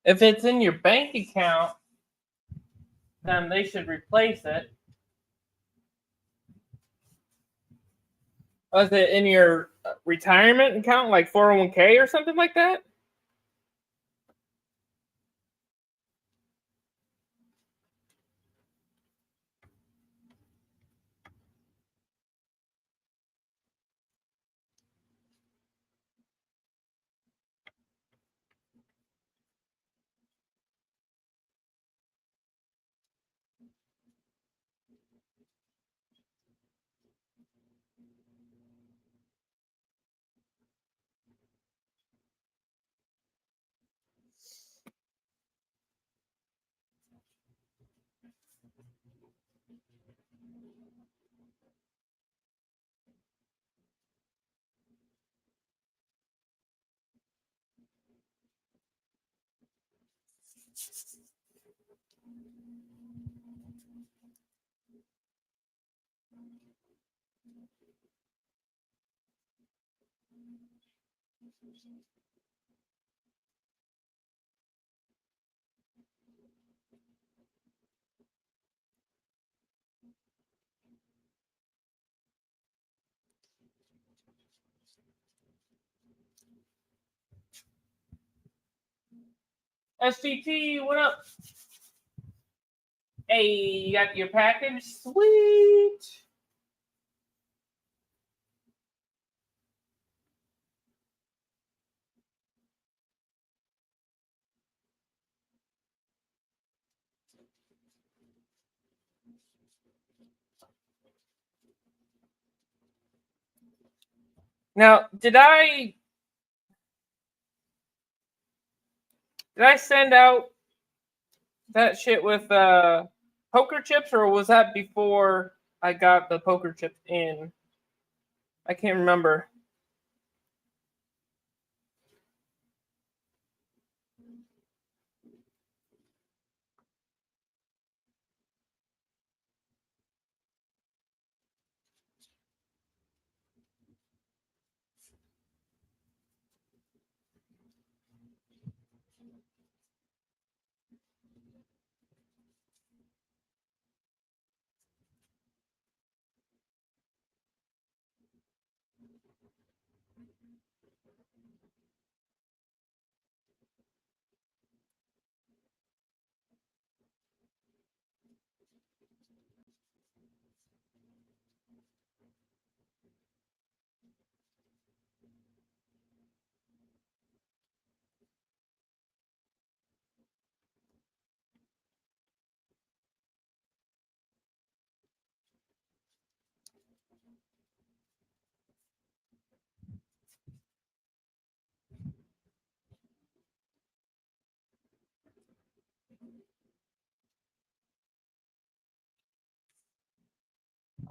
If it's in your bank account, then they should replace it. Was it in your retirement account, like 401k or something like that? SGT, what up? Hey, you got your package? Sweet. Now, did I send out that shit with poker chips, or was that before I got the poker chips in? I can't remember.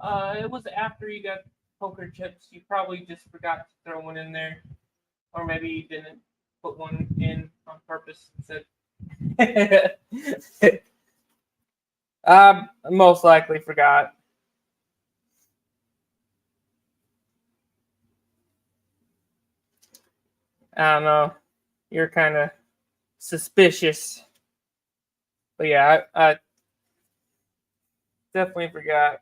It was after you got poker chips. You probably just forgot to throw one in there, or maybe you didn't put one in on purpose. Said, most likely forgot. I don't know. You're kind of suspicious, but yeah, I definitely forgot.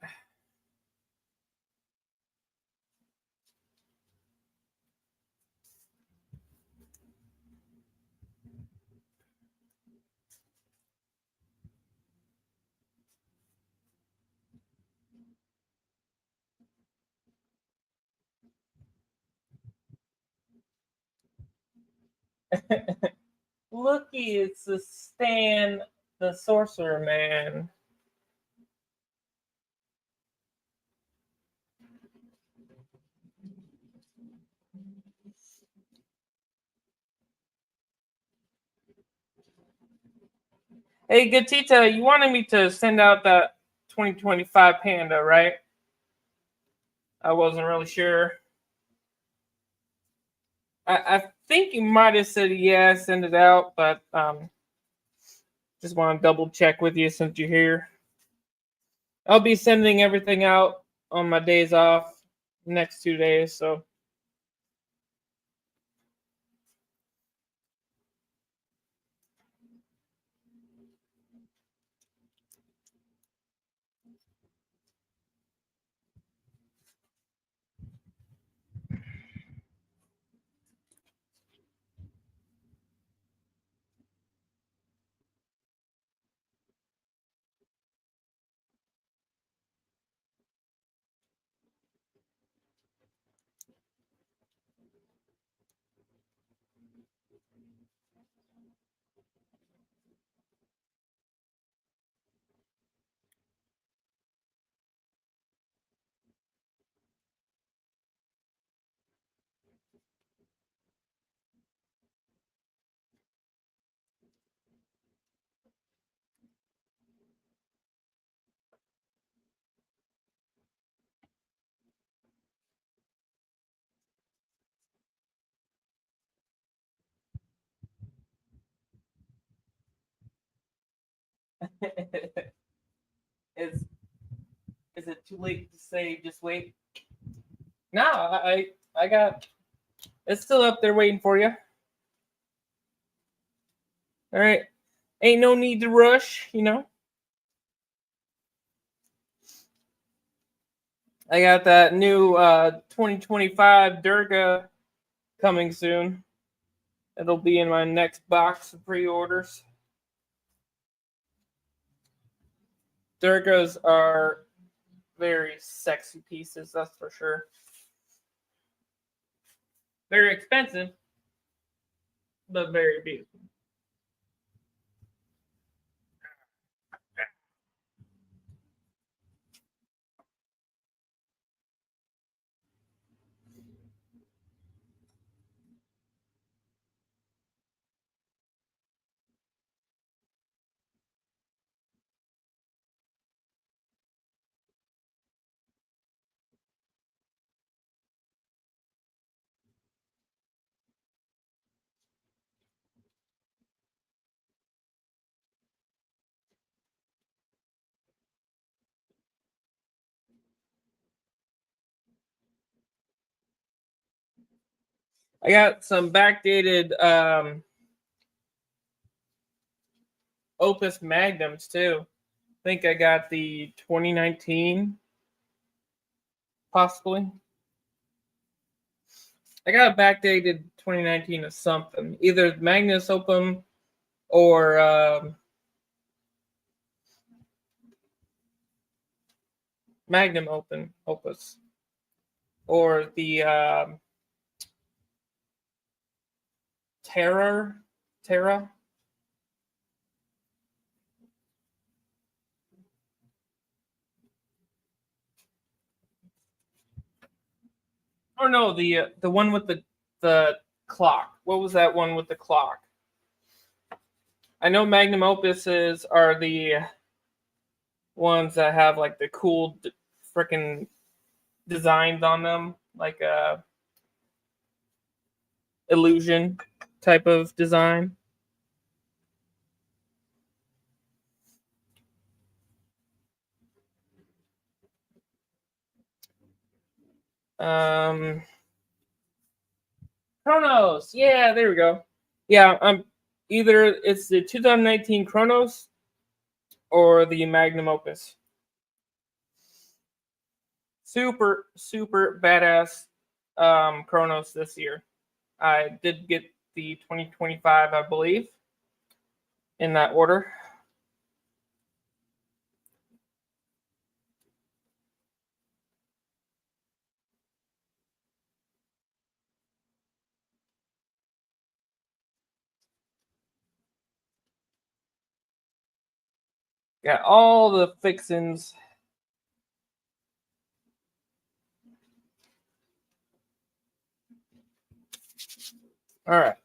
Looky, it's the Stan, the Sorcerer Man. Hey, Gatita, you wanted me to send out that 2025 Panda, right? I wasn't really sure. I think you might have said yeah, send it out, but just want to double check with you since you're here. I'll be sending everything out on my days off next 2 days, so. is is it too late to say just wait? No, I got it's still up there waiting for you. All right, ain't no need to rush, you know. I got that new 2025 Durga coming soon. It'll be in my next box of pre-orders. Durgas are very sexy pieces, that's for sure. Very expensive, but very beautiful. I got some backdated Opus Magnums too. I think I got the 2019, possibly. I got a backdated 2019 of something, either Magnus Opum or Magnum Opus, or the Terra. Oh no, the one with the clock. What was that one with the clock? I know Magnum Opuses are the ones that have like the cool freaking designs on them, like a illusion type of design. Chronos. Yeah, there we go. Yeah, either it's the 2019 Chronos or the Magnum Opus. Super badass Chronos this year. I did get the 2025, I believe, in that order. Got all the fixins. All right.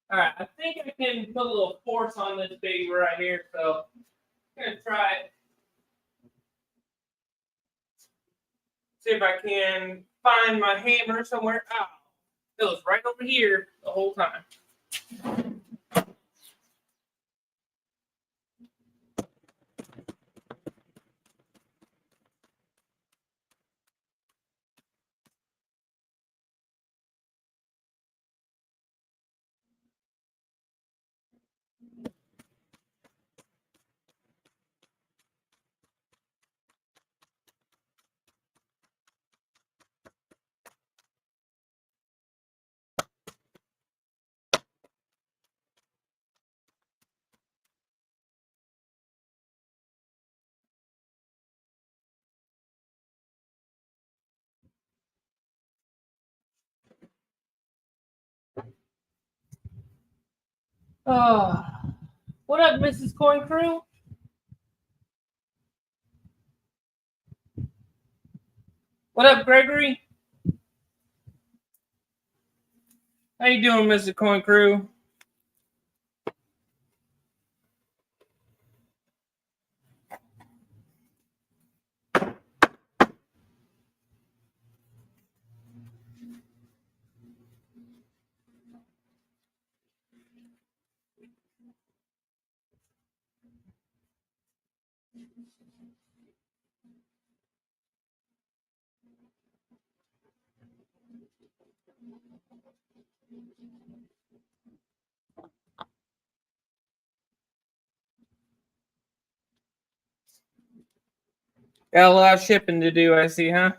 All right, I think I can put a little force on this baby right here, so I'm gonna try it. See if I can find my hammer somewhere. Ah, it was right over here the whole time. Oh, what up, Mrs. Corn Crew? What up, Gregory? How you doing, Mr. Corn Crew? Got a lot of shipping to do, I see, huh?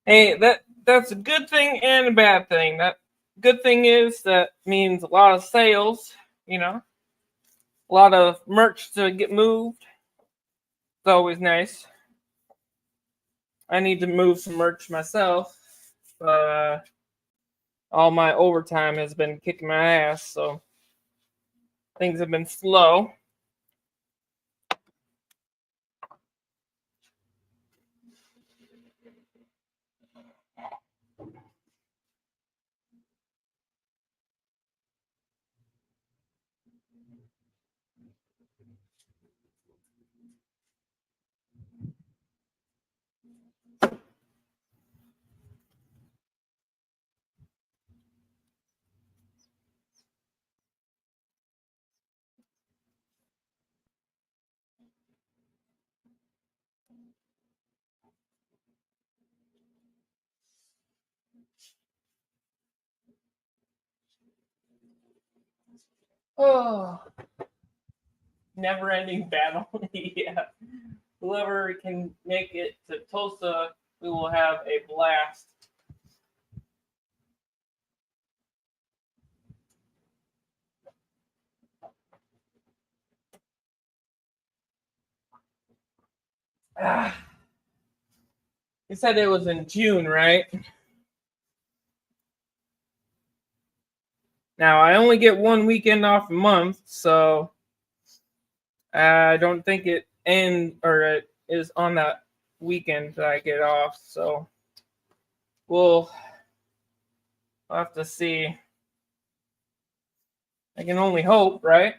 Hey, that's a good thing and a bad thing. That good thing is that means a lot of sales, you know, a lot of merch to get moved. It's always nice. I need to move some merch myself, but all my overtime has been kicking my ass, so things have been slow. Oh, never-ending battle. Yeah. Whoever can make it to Tulsa, we will have a blast. Ah. You said it was in June, right? Now, I only get one weekend off a month, so I don't think it is on that weekend that I get off. So we'll have to see. I can only hope, right?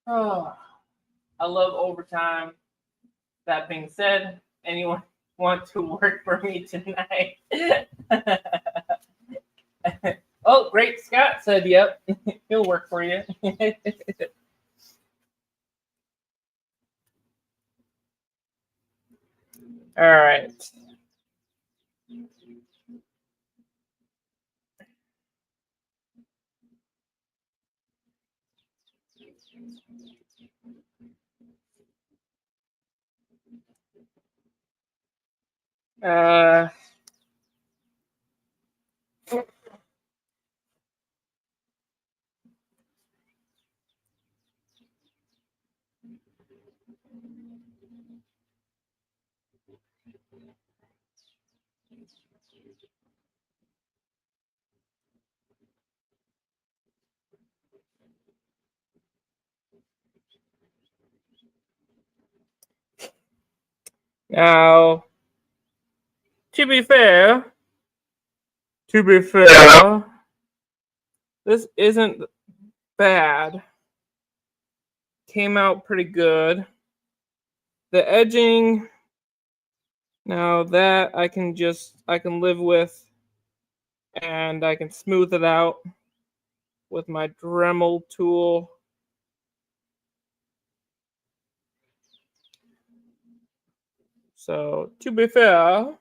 Oh, I love overtime. That being said, anyone want to work for me tonight? Oh, great. Scott said, yep, he'll work for you. All right. Uh, Now, to be fair, this isn't bad. Came out pretty good. The edging, now that I can live with, and I can smooth it out with my Dremel tool. So, to be fair,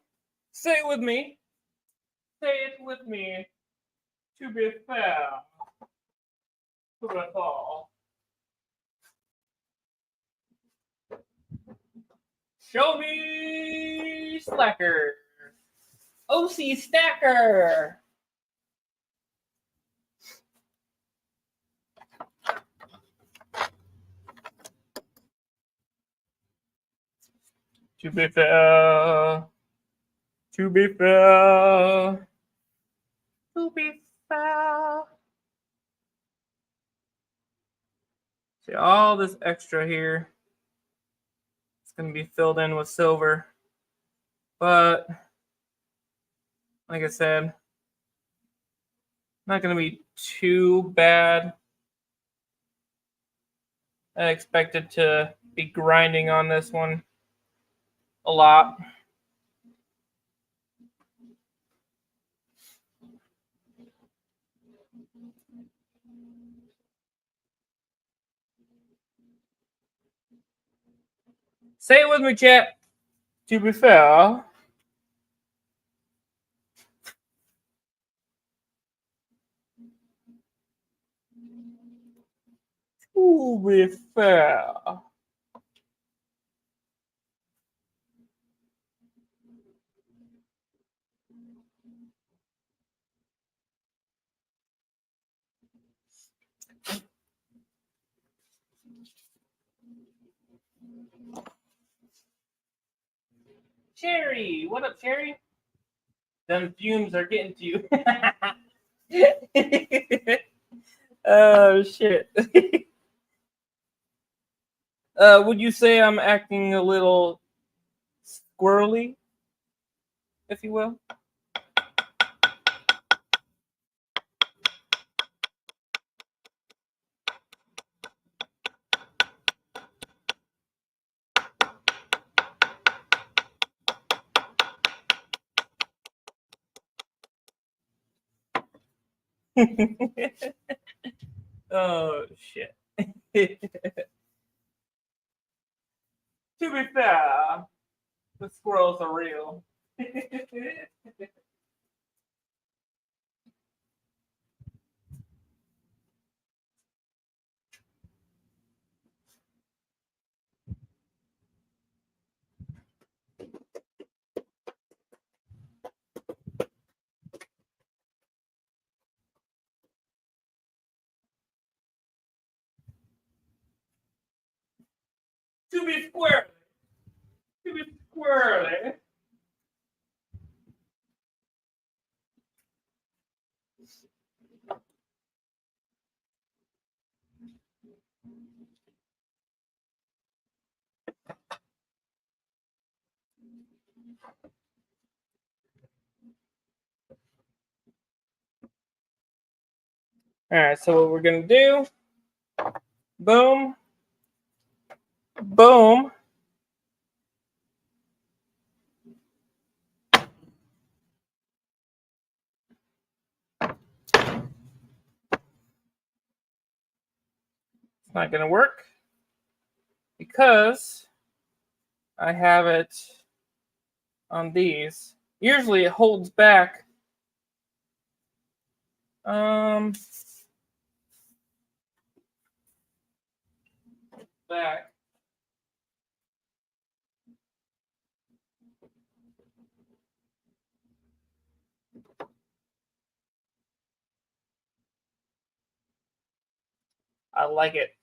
say it with me. Say it with me. To be fair. To be fair. Show me Slacker. OC Stacker. To be fair. To be fair. To be fair. See all this extra here. It's going to be filled in with silver. But, like I said, not going to be too bad. I expected to be grinding on this one a lot. Say it with me, chat. To be fair. To be fair. Sherry, what up, Sherry? Them fumes are getting to you. Oh shit. Would you say I'm acting a little squirrely, if you will? Oh shit. To be fair, the squirrels are real. To be squirrely. To be squirrely. All right, so what we're gonna do? Boom, boom. It's not gonna work because I have it on these. Usually it holds back. Back. I like it.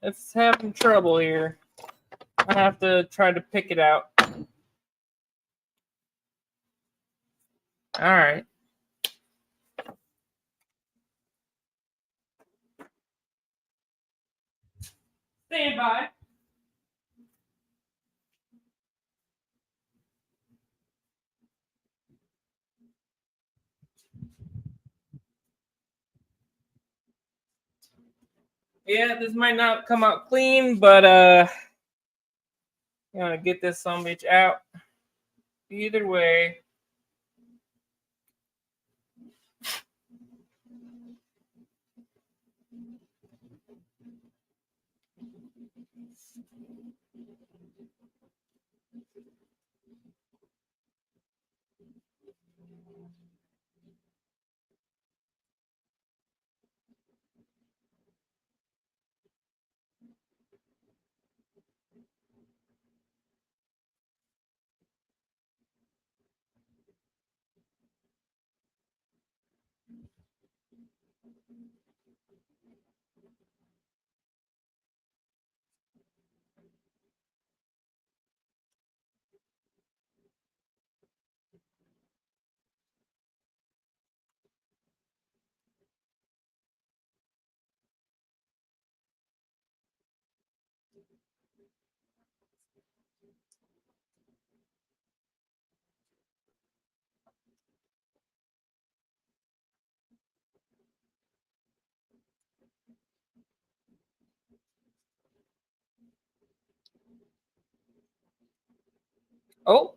It's having trouble here. I have to try to pick it out. All right. Stand by. Yeah, this might not come out clean, but you want to get this son bitch out. Either way. Oh.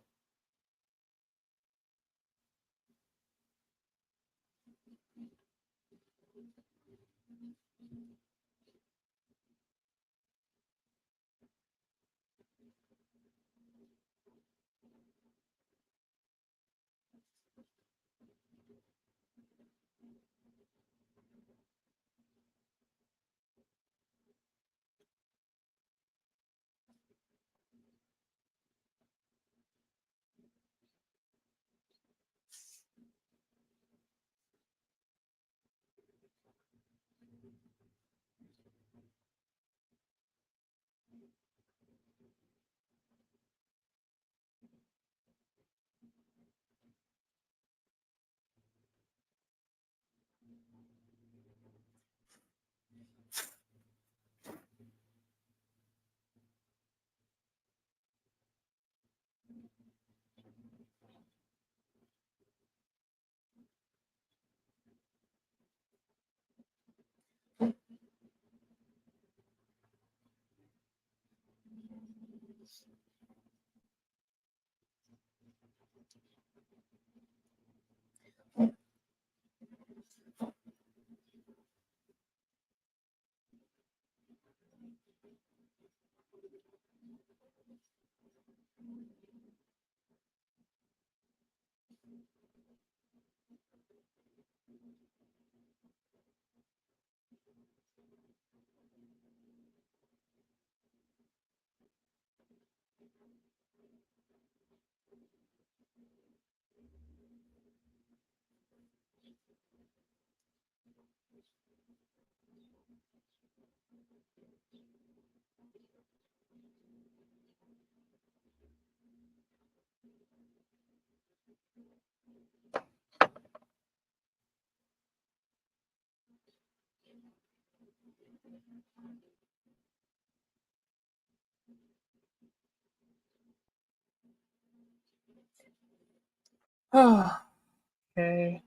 Okay.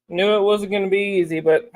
Knew it wasn't going to be easy, but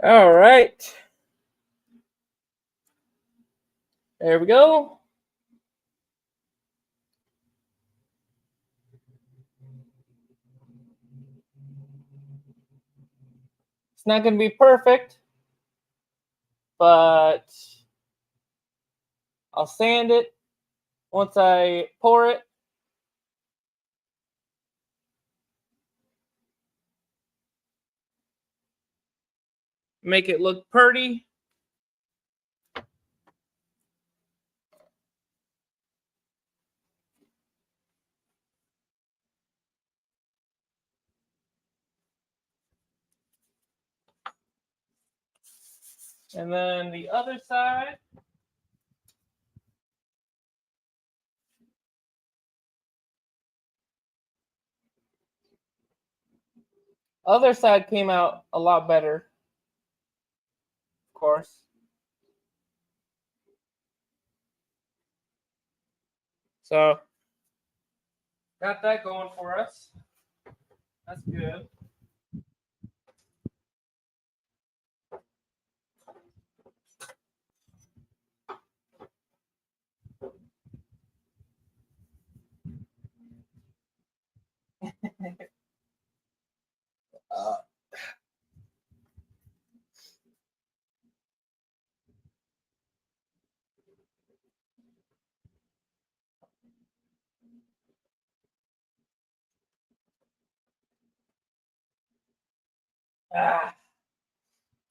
all right. There we go. It's not going to be perfect, but I'll sand it once I pour it. Make it look pretty. And then the other side. Other side came out a lot better, of course. So, got that going for us. That's good.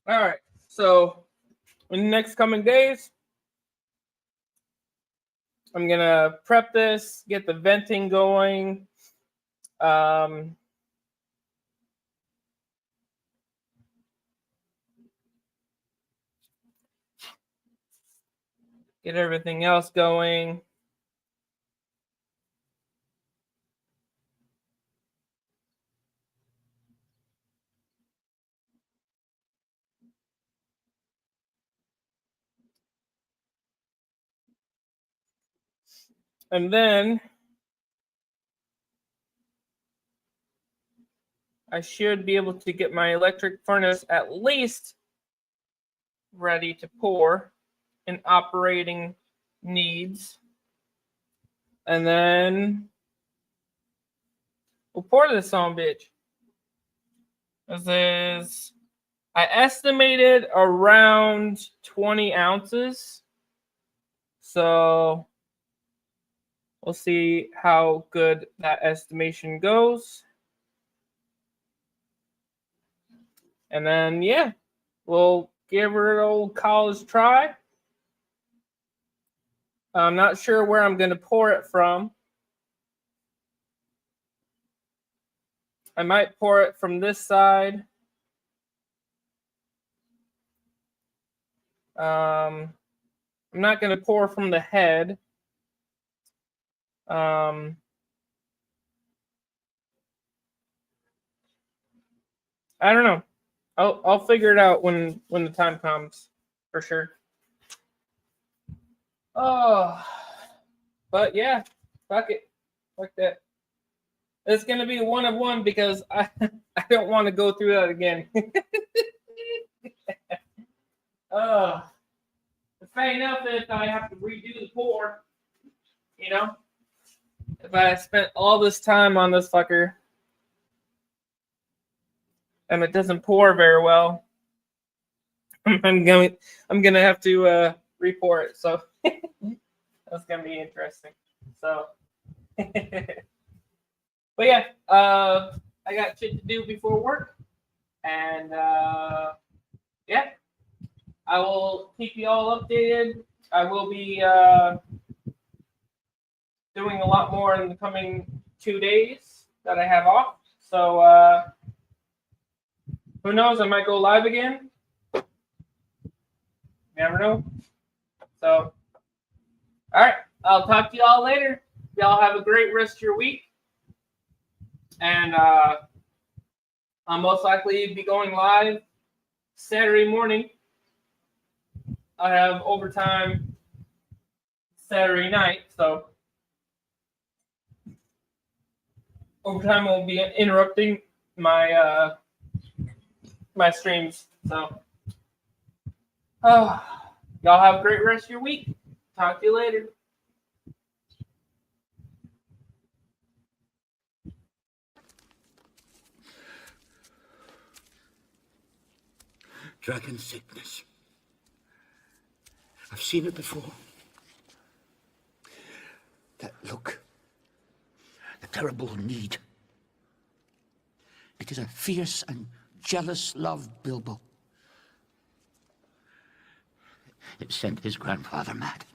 All right. So, in the next coming days, I'm going to prep this, get the venting going. Get everything else going. And then I should be able to get my electric furnace at least ready to pour in operating needs. And then we'll pour this on, bitch. This is, I estimated around 20 ounces. So we'll see how good that estimation goes. And then, yeah, we'll give her an old college try. I'm not sure where I'm going to pour it from. I might pour it from this side. I'm not going to pour from the head. I don't know. I'll figure it out when the time comes, for sure. Oh, but yeah, fuck it, fuck that. It's gonna be a 1 of 1 because I don't want to go through that again. It's fair enough if I have to redo the pour, you know. If I spent all this time on this fucker and it doesn't pour very well, I'm gonna have to re-pour it. So that's gonna be interesting. So, but yeah, I got shit to do before work, and yeah, I will keep you all updated. I will be doing a lot more in the coming 2 days that I have off. So who knows? I might go live again. Never know. So, all right. I'll talk to y'all later. Y'all have a great rest of your week. And I'll most likely be going live Saturday morning. I have overtime Saturday night, so overtime will be interrupting my my streams. So, y'all have a great rest of your week. Talk to you later. Dragon sickness. I've seen it before. That look. The terrible need. It is a fierce and jealous love, Bilbo. It sent his grandfather mad.